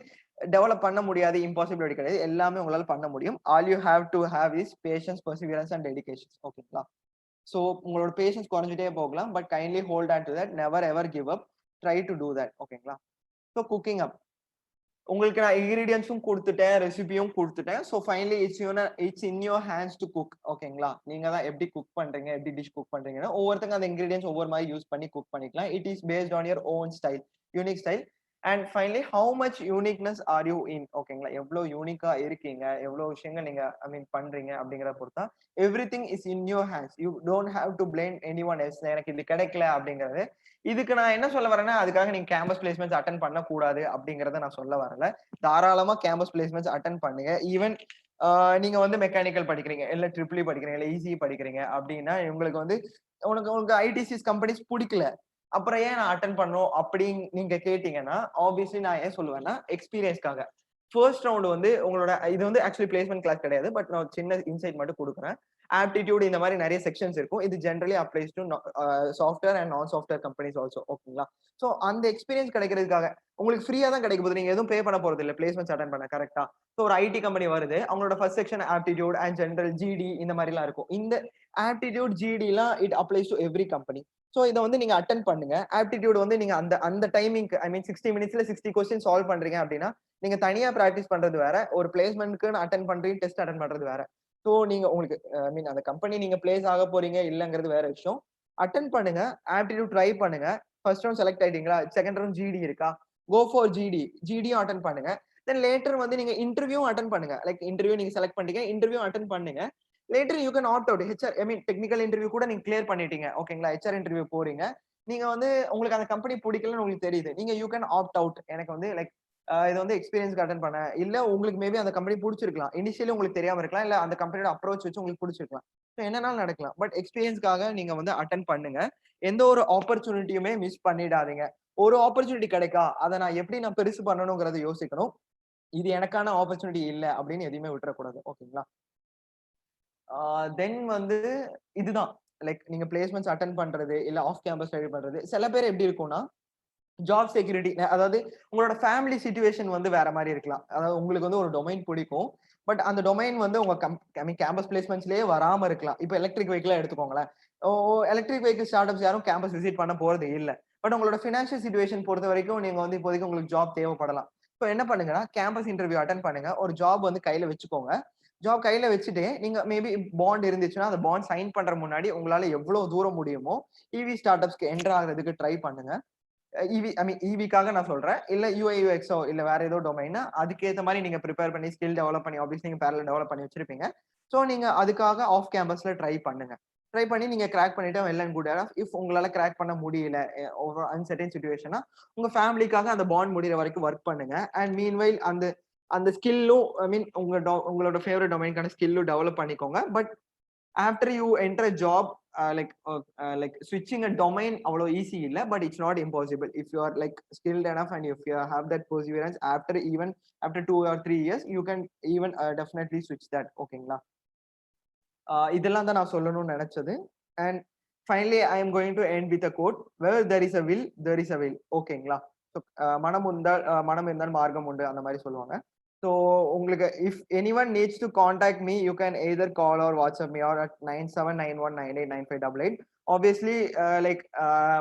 டெவலப் பண்ண முடியாது. இம்பாசிபிலிட்டி கிடையாது. எல்லாமே உங்களால பண்ண முடியும். All you have to have is patience, perseverance and dedication. ஓகேங்களா? சோ உங்களோட பேஷன்ஸ் குறைஞ்சிட்டே போகலாம். But kindly hold on to that. Never ever give up. Try to do that. ஓகேங்களா? ஸோ குக்கிங் அப் உங்களுக்கு நான் இன்கிரீடியன்ஸும் கொடுத்துட்டேன், ரெசிபியும் கொடுத்துட்டேன். So finally it's in your hands to cook. ஓகேங்களா? நீங்க தான் எப்படி குக் பண்றீங்க, எப்படி டிஷ் குக் பண்றீங்கன்னா ஒவ்வொருத்தங்க அந்த இன்கிரீடியன்ஸ் ஒவ்வொரு மாதிரி யூஸ் பண்ணி குக் பண்ணிக்கலாம். It is based on your own style, unique style. And finally how much uniqueness are you in. ஓகேங்களா? எவ்வளவு யூனிக்கா இருக்கீங்க, எவ்வளவு விஷயங்கள் நீங்க பண்றீங்க அப்படிங்கறத பொறுத்தா everything is in your hands. You don't have to blame anyone else. எனக்கு இது கிடைக்கல அப்படிங்கிறது. இதுக்கு நான் என்ன சொல்ல வரேன்னா, அதுக்காக நீங்க கேம்பஸ் பிளேஸ்மெண்ட்ஸ் அட்டெண்ட் பண்ணக்கூடாது அப்படிங்கறத நான் சொல்ல வரல. தாராளமா கேம்பஸ் பிளேஸ்மெண்ட்ஸ் அட்டெண்ட் பண்ணுங்க. ஈவன் நீங்க மெக்கானிக்கல் படிக்கிறீங்க, இல்ல ட்ரிபிள் படிக்கிறீங்க, இல்ல இசிஇ படிக்கிறீங்க அப்படின்னா உங்களுக்கு உங்களுக்கு ஐடிசிஎஸ் கம்பெனிஸ் பிடிக்கல. அப்புறம் ஏன் நான் அட்டெண்ட் பண்ணணும் அப்படின்னு நீங்க கேட்டீங்கன்னா, ஆப்வியஸ்லி நான் ஏன் சொல்லுவேன்னா எக்ஸ்பீரியன்ஸ்க்காக. ஃபர்ஸ்ட் ரவுண்ட் உங்களோட இது ஆக்சுவலி பிளேஸ்மெண்ட் கிளாஸ் கிடையாது. பட் நான் சின்ன இன்சைட் மட்டும் கொடுக்குறேன். ஆப்டிடியூட் இந்த மாதிரி நிறைய செக்ஷன்ஸ் இருக்கும். இது generally applies to software and நான் சாஃப்ட்வேர் கம்பெனிஸ் ஆல்சோ. ஓகேங்களா? ஸோ அந்த எக்ஸ்பீரியன்ஸ் கிடைக்கிறதுக்காக உங்களுக்கு ஃப்ரீயா தான் கிடைக்க போகுது. நீங்க எதுவும் பே பண்ண போறது இல்ல பிளேஸ்மெண்ட்ஸ் அட்டெண்ட் பண்ண. கரெக்டா? ஸோ ஒரு ஐடி கம்பெனி வருது. அவங்களோட first section aptitude and general GD இந்த மாதிரி எல்லாம் இருக்கும். இந்த ஆப்டிடியூட் ஜிடி எல்லாம் it applies to every company. So இதை நீங்க அட்டென்ட் பண்ணுங்க. ஆப்டிடியூட் நீங்க அந்த அந்த டைமிங் 60 மினிட்ஸ்ல 60 கொஸ்டின் சால்வ் பண்றீங்க அப்படின்னா நீங்க தனியா பிராக்டிஸ் பண்றது வேற, ஒரு பிளேஸ்மெண்ட்க்கு அட்டென்ட் பண்றீங்க, டெஸ்ட் அட்டென்ட் பண்றது வேற. சோ நீங்க உங்களுக்கு அந்த கம்பெனி நீங்க பிளேஸ் ஆக போறீங்க இல்லங்கிறது வேற விஷயம். அட்டென்ட் பண்ணுங்க, ஆப்டிடியூட் ட்ரை பண்ணுங்க. ஃபர்ஸ்ட் ரவுண்ட் செலக்ட் ஆயிட்டீங்களா, செகண்ட் ரவுண்ட் ஜிடி இருக்கா, கோ ஃபார் ஜிடியும் அட்டென்ட் பண்ணுங்க. தென் லேட்டர் நீங்க இன்டர்வியூ அட்டென்ட் பண்ணுங்க. லைக் இன்டர்வியூ நீங்க செலக்ட் பண்ணிட்டீங்க, இன்டர்வியூ அட்டென்ட் பண்ணுங்க. Later you can opt out. HR technical interview கூட நீங்க கிளியர் பண்ணிட்டீங்க. ஓகேங்களா? ஹெச்ஆர் இன்டர்வியூ போறீங்க. நீங்க உங்களுக்கு அந்த கம்பெனி பிடிக்கலன்னு உங்களுக்கு தெரியுது. நீங்க யூ கேன் ஆப்ட் அவுட். எனக்கு லைக் இது எக்ஸ்பீரியன்ஸ்க்கு அட்டென்ட் பண்ண. இல்ல உங்களுக்கு மேபி அந்த கம்பெனி பிடிச்சிருக்கலாம். இனிஷியலி உங்களுக்கு தெரியாம இருக்கலாம். இல்ல அந்த கம்பெனியோட அப்ரோச் வச்சு உங்களுக்கு பிடிச்சிருக்கலாம். என்னன்னாலும் நடக்கலாம். பட் எக்ஸ்பீரியன்ஸ்க்காக நீங்க அட்டென்ட் பண்ணுங்க. எந்த ஒரு ஆப்பர்ச்சுனிட்டியுமே மிஸ் பண்ணிடாதீங்க. ஒரு ஆப்பர்ச்சுனிட்டி கிடைக்கா, அதை நான் பெருசு பண்ணணுங்கிறத யோசிக்கணும். இது எனக்கான ஆப்பர்ச்சுனிட்டி இல்ல அப்படின்னு எதையுமே விட்டுறக்கூடாது. ஓகேங்களா? தென் இதுதான் லைக் நீங்க பிளேஸ்மெண்ட்ஸ் அட்டென்ட் பண்றது இல்ல ஆஃப் கேம்பஸ் ஸ்டடி பண்றது. சில பேர் எப்படி இருக்கும்னா ஜாப் செக்யூரிட்டி, அதாவது உங்களோட ஃபேமிலி சிச்சுவேஷன் வேற மாதிரி இருக்கலாம். அதாவது உங்களுக்கு ஒரு டொமைன் பிடிக்கும். பட் அந்த டொமைன் உங்க கேம்பஸ் பிளேஸ்மெண்ட்ஸ்லயே வராம இருக்கலாம். இப்போ எலக்ட்ரிக் வெஹிக்கிள் எடுத்துக்கோங்களேன். எலக்ட்ரிக் வெஹிக்கிள் ஸ்டார்ட் அப்ஸ் யாரும் கேம்பஸ் விசிட் பண்ண போறது இல்ல. பட் உங்களோட ஃபினான்ஷியல் சிச்சுவேஷன் பொறுத்த வரைக்கும் நீங்க இப்போதைக்கு உங்களுக்கு ஜாப் தேவைப்படலாம். இப்போ என்ன பண்ணுங்கன்னா கேம்பஸ் இன்டர்வியூ அட்டென்ட் பண்ணுங்க. ஒரு ஜாப் கையில வச்சுக்கோங்க. ஜாப் கையில வச்சுட்டு நீங்க மேபி பாண்ட் இருந்துச்சுன்னா அந்த பாண்ட் சைன் பண்ற முன்னாடி உங்களால எவ்வளவு தூரம் முடியுமோ இவி ஸ்டார்ட் அப்ஸ்க்கு என்டர் ஆகிறதுக்கு ட்ரை பண்ணுங்க. இவிக்காக நான் சொல்றேன். இல்ல யூஐ யூஎக்ஸோ இல்ல வேற ஏதோ டொமைன் அதுக்கேத்த மாதிரி நீங்க ப்ரிப்பேர் பண்ணி ஸ்கில் டெவலப் பண்ணி ஆப்வியஸ்லி நீங்க பேரலல் டெவலப் பண்ணி வச்சிருப்பீங்க. சோ நீங்க அதுக்காக ஆஃப் கேம்பஸ்ல ட்ரை பண்ணுங்க. ட்ரை பண்ணி நீங்க கிராக் பண்ணிட்டு வெல் அண்ட் குட். இஃப் உங்களால கிராக் பண்ண முடியல, ஒரு அன்சர்டன் சிச்சுவேஷனா உங்க ஃபேமிலிக்காக அந்த பாண்ட் முடிகிற வரைக்கும் ஒர்க் பண்ணுங்க. அண்ட் மீன்வைல் அந்த அந்த ஸ்கில்லும் உங்களோட ஃபேவரட் டொமைனுக்கான ஸ்கில்லும் டெவலப் பண்ணிக்கோங்க. But after you enter a job, like switching a domain avlo easy illa, but it's not impossible if you are like skilled enough and if you have that perseverance. After 2 or 3 years you can even definitely switch that. ஓகேங்களா? இதெல்லாம் தான் நான் சொல்லணும்னு நினைச்சது. And finally I am going to end with a quote, where there is a will there is a way. ஓகேங்களா? மனம் இருந்தால் மார்க்கம் உண்டு அந்த மாதிரி சொல்லுவாங்க. So உங்களுக்கு if anyone needs to contact me, you can either call or WhatsApp me or at 9791989588. Obviously like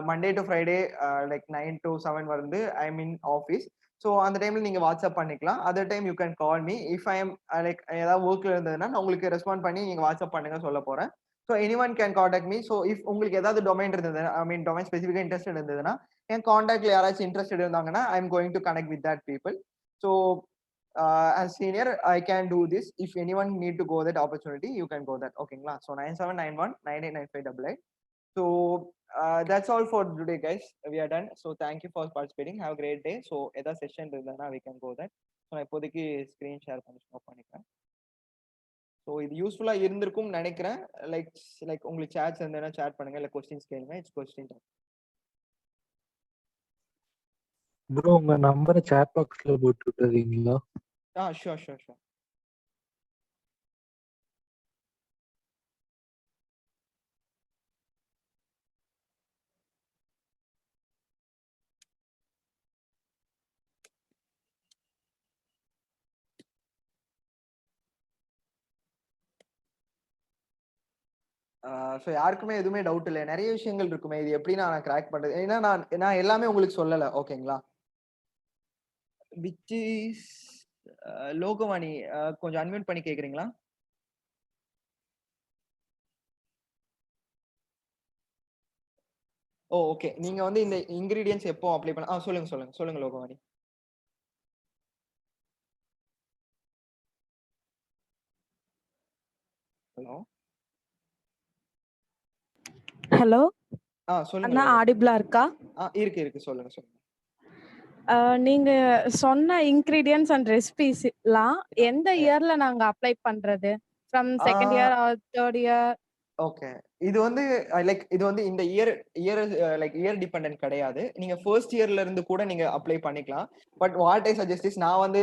Monday to Friday like 9 to 7 I'm in office. So அந்த டைம்ல நீங்க வாட்ஸ்அப் பண்ணிக்கலாம். Other time you can call me. If I am like ஏதாவது ஒர்க்ல இருந்ததுன்னா நான் உங்களுக்கு ரெஸ்பாண்ட் பண்ணி நீங்க வாட்ஸ்அப் பண்ணுங்க சொல்ல போறேன். So anyone can contact me. So if உங்களுக்கு ஏதாவது டொமைன் இருந்தது, டொமைன் ஸ்பெசிஃபிக்கா இன்ட்ரெஸ்டட் இருந்ததுன்னா என் காண்டாக்ட்ல யாராச்சும் இன்ட்ரெஸ்டட் இருந்தாங்கன்னா I am going to connect with that people. So as senior I can do this. If anyone need to go that opportunity, you can go that. ஓகேங்களா? So 9791989588. So that's all for today guys. We are done. So thank you for participating. Have a great day. So ஏதா செஷன் இருந்ததுன்னா we can go that. So நான் இப்போதைக்கு ஸ்கிரீன் ஷேர் பண்ணி ஸ்டாப் பண்ணிக்கிறேன். ஸோ இது யூஸ்ஃபுல்லா இருந்திருக்கும் நினைக்கிறேன். லைக் உங்களுக்கு சேட்ஸ் இருந்ததுன்னா சேட் பண்ணுங்க, இல்லை கொஸ்டின்ஸ் கேளுங்க. It's question time. ப்ரோ உங்க நம்பரை சாட் பாக்ஸ்ல போட்டு விட்டுறீங்களா? ஷூர். ஸோ யாருக்குமே எதுவுமே டவுட் இல்லை. நிறைய விஷயங்கள் இருக்குமே, இது எப்படி நான் கிராக் பண்றது? ஏன்னா நான் எல்லாமே உங்களுக்கு சொல்லலை. ஓகேங்களா? விச் இஸ் லோகவாணி, கொஞ்சம் அன்மியூட் பண்ணி கேக்குறீங்களா? ஓ ஓகே. நீங்க வந்து இந்த இன்கிரீடியன்ட்ஸ் எப்போ அப்ளை பண்ண சொல்லுங்க லோகவாணி. ஹலோ. ஹலோ சொல்லுங்க அண்ணா, லோகவாணி. ஆடிபிளா இருக்கா? இருக்கு சொல்லுங்க. நீங்க சொன்ன இன்கிரீடியன்ட்ஸ் அண்ட் ரெசிபிஸ்லாம் எந்த Yeah. இயர்ல நாங்க அப்ளை பண்றது? From second year or third year? Okay. இது வந்து இது வந்து இந்த இயர் டிபெண்டன்ட் கிடையாது. நீங்க ஃபர்ஸ்ட் இயர்ல இருந்து கூட நீங்க அப்ளை பண்ணிக்கலாம். But what I suggest is, நான் வந்து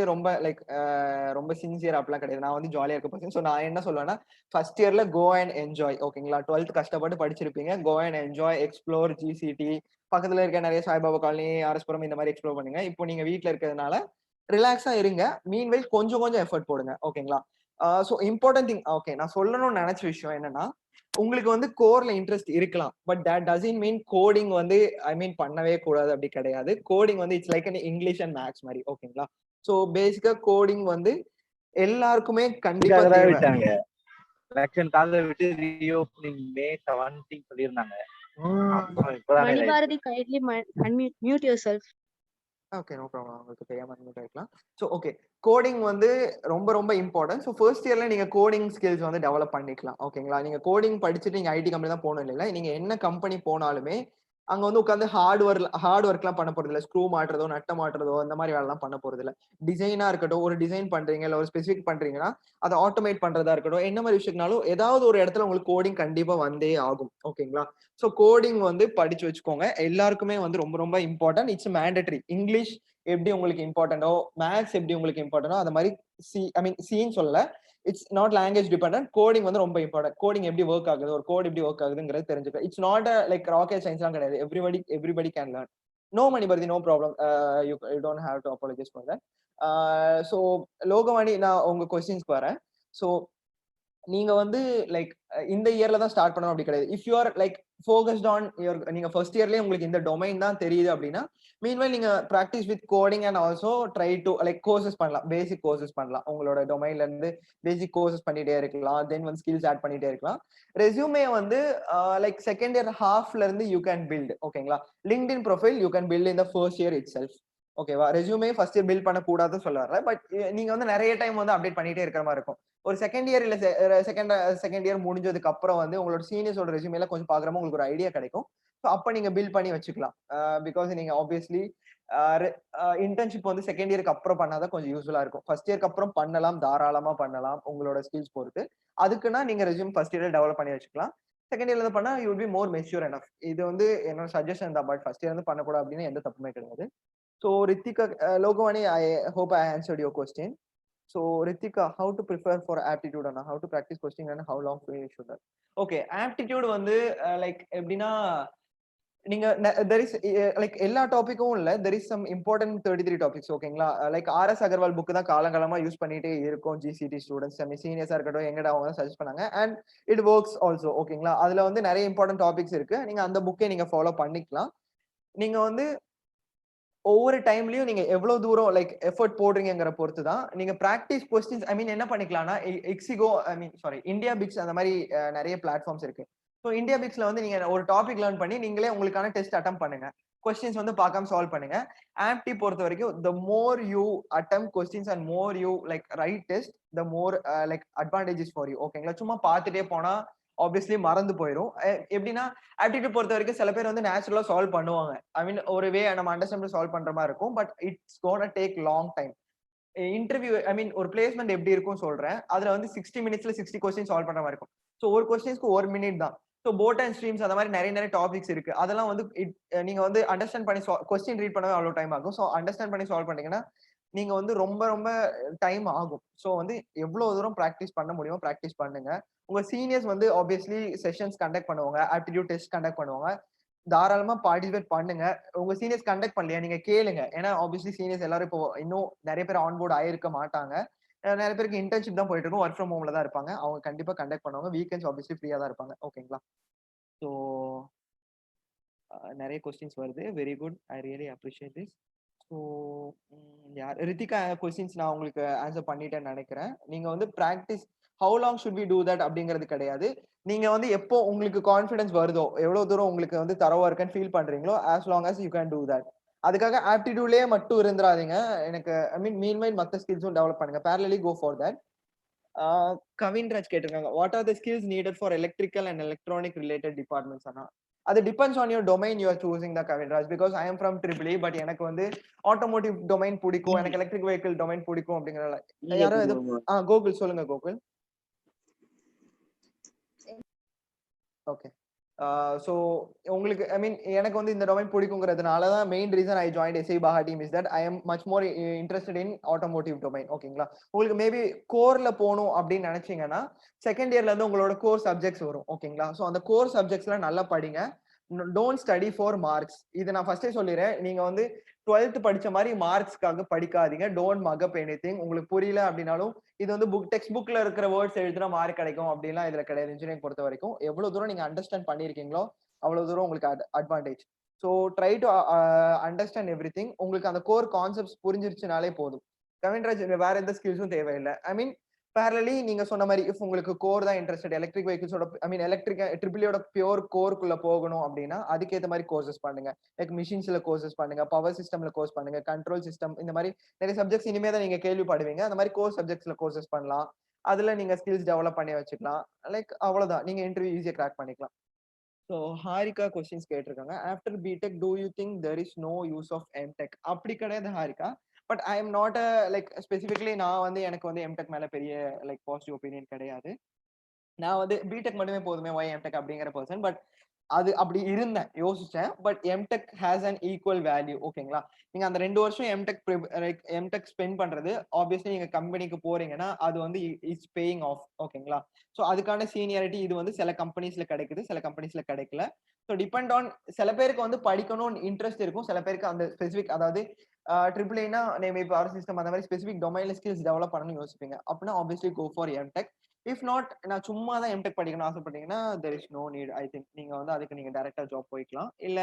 ரொம்ப சின்சியர் அப்படிலாம் கிடையாது. நான் வந்து ஜாலியா இருக்க பர்சன். ஸோ நான் என்ன சொல்லுவேன்னா, ஃபர்ஸ்ட் இயர்ல கோ அண்ட் என்ஜாய். ஓகேங்களா? 12th கஷ்டப்பட்டு படிச்சிருப்பீங்க. Go and enjoy, explore GCT, பக்கத்துல இருக்க நிறைய சாய்பாபா காலனி, ஆர்எஸ்புரம் இந்த மாதிரி எக்ஸ்ப்ளோர் பண்ணுங்க. இப்போ நீங்க வீட்ல இருக்கிறதுனால ரிலாக்ஸா இருங்க. மீன்வைல் கொஞ்சம் எஃபர்ட் போடுங்க. ஓகேங்களா? ஸோ இம்பார்ட்டன்ட் திங், ஓகே, நான் சொல்லணும்னு நினைச்ச விஷயம் என்னன்னா, உங்களுக்கு வந்து கோர்ல இன்ட்ரெஸ்ட் இருக்கலாம். But that doesn't mean coding வந்து பண்ணவே கூடாது அப்படி கிடையாது. கோடிங் வந்து it's like English and maths மாதிரி. ஓகேங்களா? ஸோ பேசிக்கா கோடிங் வந்து எல்லாருக்குமே கண்டிப்பா தேவை. விட்டாங்க எலெக்ஷனுக்காக விட்டு ரீஓப்பனிங் மே 17 சொல்லியிருந்தாங்க. அப்புறம் இப்பதான் Manibaradi, kindly mute yourself. Okay, no problem. உங்களுக்கு தெரியாம அட்மிட் ஆயிக்கலாம். ஸோ ஓகே, கோடிங் வந்து ரொம்ப இம்பார்ட்டன்ட். ஸோ ஃபர்ஸ்ட் இயர்ல நீங்க கோடிங் ஸ்கில்ஸ் வந்து டெவலப் பண்ணிக்கலாம். ஓகேங்களா? நீங்க கோடிங் படிச்சுட்டு நீங்க ஐடி கம்பெனி தான் போகணும் இல்லை. நீங்க என்ன கம்பெனி போனாலுமே அங்க வந்து உட்காந்து ஹார்ட் ஒர்க்லாம் பண்ண போறது இல்லை. ஸ்க்ரூ மாட்டுறதோ, நட்டை மாட்டுறதோ, அந்த மாதிரி வேலைலாம் பண்ண போறது இல்லை. டிசைனா இருக்கட்டும், ஒரு டிசைன் பண்றீங்க இல்லை ஒரு ஸ்பெசிஃபிக் பண்றீங்கன்னா அதை ஆட்டோமேட் பண்றதா இருக்கட்டும், என்ன மாதிரி விஷயம்னாலும் ஏதாவது ஒரு இடத்துல உங்களுக்கு கோடிங் கண்டிப்பா வந்தே ஆகும். ஓகேங்களா? ஸோ கோடிங் வந்து படிச்சு வச்சுக்கோங்க. எல்லாருக்குமே வந்து ரொம்ப இம்பார்ட்டன்ட். It's mandatory. இங்கிலீஷ் எப்படி உங்களுக்கு இம்பார்ட்டன்டோ, மேத்ஸ் எப்படி உங்களுக்கு இம்பார்ட்டன்டோ, அது மாதிரி சின்னு சொல்லல, it's not language dependent. Coding வந்து ரொம்ப இம்பார்ட்டன்ட். கோடிங் எப்படி ஒர்க் ஆகுது, ஒரு கோட் எப்படி ஒர்க் ஆகுதுங்கிறது தெரிஞ்சுக்க. இட்ஸ் நாட் லைக் ராக்கெட் சயின்ஸ்லாம் கிடையாது. Everybody can learn. No Manibharathi, no problem. You don't have to apologise for that. So Logavani, நான் உங்க கொஸ்டின்ஸ்க்கு வரேன். ஸோ நீங்க வந்து இந்த இயர்ல தான் ஸ்டார்ட் பண்ணணும் அப்படி கிடையாது. If you R focused on நீங்க ஃபர்ஸ்ட் இயர்லயே உங்களுக்கு இந்த டொமைன் தான் தெரியுது அப்படின்னா, மீன்வைல் நீங்க practice with coding and also try to courses பண்ணலாம். பேசிக் கோர்சஸ் பண்ணலாம். உங்களோட டொமைன்ல இருந்து பேசிக் கோர்சஸ் பண்ணிட்டே இருக்கலாம். தென் வந்து ஸ்கில்ஸ் ஆட் பண்ணிட்டே இருக்கலாம். ரெஸ்யூமே வந்து செகண்ட் இயர் ஹாஃப்ல இருந்து யூ கேன் பில்ட். ஓகேங்களா? LinkedIn profile you can built in the first year it self. ஓகேவா? ரெஸ்யூமே ஃபர்ஸ்ட் இயர் பில்ட் பண்ணக்கூடாதுன்னு சொல்ல வரல. பட் நீங்க வந்து நிறைய டைம் வந்து அப்டேட் பண்ணிட்டே இருக்கிற மாதிரி இருக்கும். ஒரு செகண்ட் இயர் இல்ல செகண்ட் இயர் முடிஞ்சதுக்கு அப்புறம் வந்து உங்களோட சீனியர்ஸோட ரெஸ்யூமேல கொஞ்சம் பாக்குறப்ப உங்களுக்கு ஒரு ஐடியா கிடைக்கும். ஸோ அப்ப நீங்க பில்ட் பண்ணி வச்சுக்கலாம். பிகாஸ் நீங்க ஆப்வியஸ்லி இன்டர்ன்ஷிப் வந்து செகண்ட் இயருக்கு அப்புறம் பண்ணாதான் கொஞ்சம் யூஸ்ஃபுல்லா இருக்கும். ஃபர்ஸ்ட் இயருக்கு அப்புறம் பண்ணலாம், தாராளமா பண்ணலாம், உங்களோட ஸ்கில்ஸ் பொறுத்து. அதுக்குன்னா நீங்க ரெஸ்யூம் ஃபர்ஸ்ட் இயர்ல டெவலப் பண்ணி வச்சுக்கலாம். செகண்ட் இயர்ல இருந்து பண்ணா you will be more mature enough. இது வந்து என்னோட சஜஷன் தான். பட் ஃபர்ஸ்ட் இயர் இருந்து பண்ணக்கூடாது அப்படின்னு எந்த தப்புமே கிடையாது. So Rithika, Logavani, I hope I answered your question. So Ritika, how to prepare for aptitude and how to practice questioning and how long we should have? Okay, aptitude வந்து எப்படின்னா, நீங்க there is எல்லா டாபிக்கும் இல்ல, there is some important 33 topics. ஓகேங்களா? ஆர்எஸ் அகர்வால் புக் தான் காலங்காலமா யூஸ் பண்ணிட்டே இருக்கும். ஜிசிடி ஸ்டூடெண்ட்ஸ் சீனியர்ஸா இருக்கட்டும், எங்கடா அவங்க சஜஸ்ட் பண்ணாங்க. And it works also. ஓகேங்களா? அதுல வந்து நிறைய இம்பார்ட்டன்ட் டாபிக்ஸ் இருக்கு. நீங்க அந்த புக்கை நீங்க ஃபாலோ பண்ணிக்கலாம். நீங்க வந்து ஒவ்வொரு டைம்லயும் நீங்க எவ்வளவு தூரம் எஃபர்ட் போடுறீங்கிற பொறுத்து தான். நீங்க பிராக்டிஸ் கொஸ்டின்ஸ் என்ன பண்ணிக்கலாம்னா, எக்ஸிகோ இந்தியா பிக்ஸ் அந்த மாதிரி நிறைய பிளாட்ஃபார்ம்ஸ் இருக்கு. ஸோ இந்தியா பிக்ஸ்ல வந்து நீங்க ஒரு டாபிக் லேர்ன் பண்ணி நீங்களே உங்களுக்கான டெஸ்ட் அட்டம் பண்ணுங்க. கொஸ்டின்ஸ் வந்து பார்க்காம சால்வ் பண்ணுங்க. ஆப்டி பொறுத்த வரைக்கும் the more you attempt questions and more you write test, the more advantages for you. ஓகேங்களா? சும்மா பார்த்துட்டே போனா ஆப்வியஸ்லி மறந்து போயிடும். எப்படின்னா, ஆப்டிடியூட் பொறுத்த வரைக்கும் சில பேர் வந்து நேச்சுரலா சால்வ் பண்ணுவாங்க. ஒரு வே நம்ம அண்டர்ஸ்டாண்ட் சால்வ் பண்ற மாதிரி இருக்கும். But it's gonna take long time. Interview ஒரு பிளேஸ்மெண்ட் எப்படி இருக்கும் சொல்றேன். அதுல வந்து 60 மினிட்ஸ்ல 60 கொஸ்டின் சால்வ் பண்ற மாதிரி இருக்கும். ஸோ ஒரு கொஸ்டின்ஸ்க்கு 1 மினிட் தான். ஸோ போட் அண்ட் ஸ்ட்ரீம்ஸ் அந்த மாதிரி நிறைய டாபிக்ஸ் இருக்கு. அதெல்லாம் வந்து நீங்க வந்து அண்டர்ஸ்டாண்ட் பண்ணி கொஸ்டின் ரீட் பண்ணவே அவ்வளவு டைம் ஆகும். ஸோ அண்டர்ஸ்டாண்ட் பண்ணி சால்வ் பண்ணீங்கன்னா நீங்க வந்து ரொம்ப டைம் ஆகும். ஸோ வந்து எவ்வளவு தூரம் ப்ராக்டிஸ் பண்ண முடியுமோ ப்ராக்டிஸ் பண்ணுங்க. உங்க சீனியர்ஸ் வந்து ஆப்வியஸ்லி செஷன்ஸ் கண்டக்ட் பண்ணுவாங்க, ஆப்டிடியூட் டெஸ்ட் கண்டக்ட் பண்ணுவாங்க. தாராளமா பார்ட்டிசிபேட் பண்ணுங்க. உங்க சீனியர்ஸ் கண்டக்ட் பண்ணலையா நீங்க கேளுங்க. ஏன்னா ஆப்வியஸ்லி சீனியர்ஸ் எல்லாரும் இப்போ இன்னும் நிறைய பேர் ஆன்போர்ட் ஆயிருக்க மாட்டாங்க. நிறைய பேருக்கு இன்டர்ன்ஷிப் தான் போயிட்டு இருக்கும், ஒர்க் ஃப்ரம் ஹோம்ல தான் இருப்பாங்க. அவங்க கண்டிப்பா கண்டக்ட் பண்ணுவாங்க. வீக்கெண்ட்ஸ் ஆப்வியஸ்லி ஃப்ரீயா தான் இருப்பாங்க. ஓகேங்களா? ஸோ நிறைய கொஸ்டின்ஸ் வருது. Very good, I really appreciate this. So யார் ரித்திகா கொஸ்டின்ஸ் நான் உங்களுக்கு ஆன்சர் பண்ணிட்டேன்னு நினைக்கிறேன். நீங்க வந்து practice how long should we do that அப்படிங்கிறது கிடையாது. நீங்க வந்து எப்போ உங்களுக்கு கான்ஃபிடன்ஸ் வருதோ, எவ்வளவு தூரம் உங்களுக்கு வந்து தரவா இருக்குன்னு ஃபீல் பண்றீங்களோ, as long as you can do that. அதுக்காக ஆப்டிடியூட்லயே மட்டும் இருந்துராதீங்க. எனக்கு ஐ மீன் மீன்வைல் மற்ற ஸ்கில்ஸும் டெவலப் பண்ணுங்க. parallelly go for that. Kavinraj கேட்டிருக்காங்க, what are the skills needed for electrical and electronic related departments? ஆனா அது depends on your domain you are choosing the Kavinraj. Because I am from triple but எனக்கு வந்து ஆட்டோமோட்டிவ் டொமைன் பிடிக்கும், எனக்கு எலக்ட்ரிக் வெஹிக்கிள் டொமைன் பிடிக்கும் அப்படிங்கறத. யாரும் இது கோகுல் சொல்லுங்க. கோகுல். ஓகே. ஸோ உங்களுக்கு ஐ மீன் எனக்கு வந்து இந்த டொமைன் பிடிக்குங்கிறதுனால தான் main reason I join SAE Baja team is that I am much more interested in automotive domain. ஓகேங்களா? உங்களுக்கு மேபி கோர்ல போகணும் அப்படின்னு நினைச்சீங்கன்னா செகண்ட் இயர்ல இருந்து உங்களோட கோர் சப்ஜெக்ட்ஸ் வரும். ஓகேங்களா? ஸோ அந்த கோர் சப்ஜெக்ட்ஸ்ல நல்லா படிங்க. Don't study for marks. இது நான் ஃபர்ஸ்டே சொல்லிடுறேன். நீங்க வந்து 12th படிச்ச மாதிரி மார்க்ஸ்க்காக படிக்காதீங்க. Don't mug up anything. உங்களுக்கு புரியல அப்படின்னாலும் இது வந்து டெக்ஸ்ட் புக்ல இருக்கிற வேர்ட்ஸ் எழுதுனா மார்க் கிடைக்கும் அப்படின்லாம் இதுல கிடையாது. இன்ஜினியரிங் பொறுத்த வரைக்கும் எவ்வளவு தூரம் நீங்க அண்டர்ஸ்டாண்ட் பண்ணிருக்கீங்களோ அவ்வளவு தூரம் உங்களுக்கு advantage. So try to understand every thing. உங்களுக்கு அந்த கோர் கான்செப்ட்ஸ் புரிஞ்சிருச்சுனாலே போதும். கவின்ராஜ் வேற எந்த ஸ்கில்ஸும் தேவையில்லை. ஐ மீன் parallelly நீங்க சொன்ன மாதிரி இஃப் உங்களுக்கு கோர் தான் இன்ட்ரெஸ்டட், எலக்ட்ரிக் வெஹிக்கிள்ஸோட ஐ மீன் எலக்ட்ரிக் ட்ரிபிளியோட பியூர் கோர்க்குள்ள போகணும் அப்படின்னா அதுக்கேற்ற மாதிரி கோர்சஸ் பண்ணுங்க. லைக் மிஷின்ஸ்ல கோர்சஸ் பண்ணுங்க, பவர் சிஸ்டம்ல கோர்ஸ் பண்ணுங்க, கண்ட்ரோல் சிஸ்டம், இந்த மாதிரி நிறைய சப்ஜெக்ட்ஸ் இனிமே தான் நீங்க கேள்விப்படுவீங்க. அந்த மாதிரி கோர் சப்ஜெக்ட்ஸ்ல கோர்சஸ் பண்ணலாம். அதுல நீங்க ஸ்கில்ஸ் டெவலப் பண்ணி வச்சுக்கலாம். லைக் அவ்வளவுதான், நீங்க இன்டர்வியூ ஈஸியா கிராக் பண்ணிக்கலாம். ஸோ ஹாரிகா கொஸ்டின்ஸ் கேட்டிருக்காங்க, after BTech do you think there is no use of MTech? அப்படி கிடையாது Harika. But I am not like specifically நான் வந்து எனக்கு வந்து எம்டெக் மேல பெரிய லைக் பாசிட்டிவ் ஒப்பீனியன் கிடையாது. நான் வந்து பிடெக் மட்டுமே போதுமே ஒய் எம்டெக் அப்படிங்கிற பர்சன். பட் அது அப்படி இருந்தேன், யோசிச்சேன். But MTech has an equal value. ஓகேங்களா? நீங்க அந்த 2 வருஷம் எம்டெக் ஸ்பெண்ட் பண்றது ஆப்வியஸ்லி நீங்க கம்பெனிக்கு போறீங்கன்னா அது வந்து இட்ஸ் பேயிங் ஆஃப். ஓகேங்களா? ஸோ அதுக்கான சீனியாரிட்டி இது வந்து சில கம்பெனிஸ்ல கிடைக்குது, சில கம்பெனிஸ்ல கிடைக்கல. ஸோ டிபெண்ட் ஆன், சில பேருக்கு வந்து படிக்கணும்னு இன்ட்ரெஸ்ட் இருக்கும், சில பேருக்கு அந்த ஸ்பெசிபிக் அதாவது ட்ரிபிள் ஏனா மேபி பவர் சிஸ்டம் அந்த மாதிரி ஸ்பெசிபிக் டொமைன்ல ஸ்கில்ஸ் டெவலப் பண்ணணும்னு யோசிப்பீங்க. அப்படின்னா obviously go for MTech. If not, நான் சும்மா தான் எம்டெக் படிக்கணும்னு ஆசைப்பட்டீங்கன்னா there is no need. I think நீங்க வந்து அதுக்கு நீங்க டைரக்டா ஜாப் போய்க்கலாம், இல்ல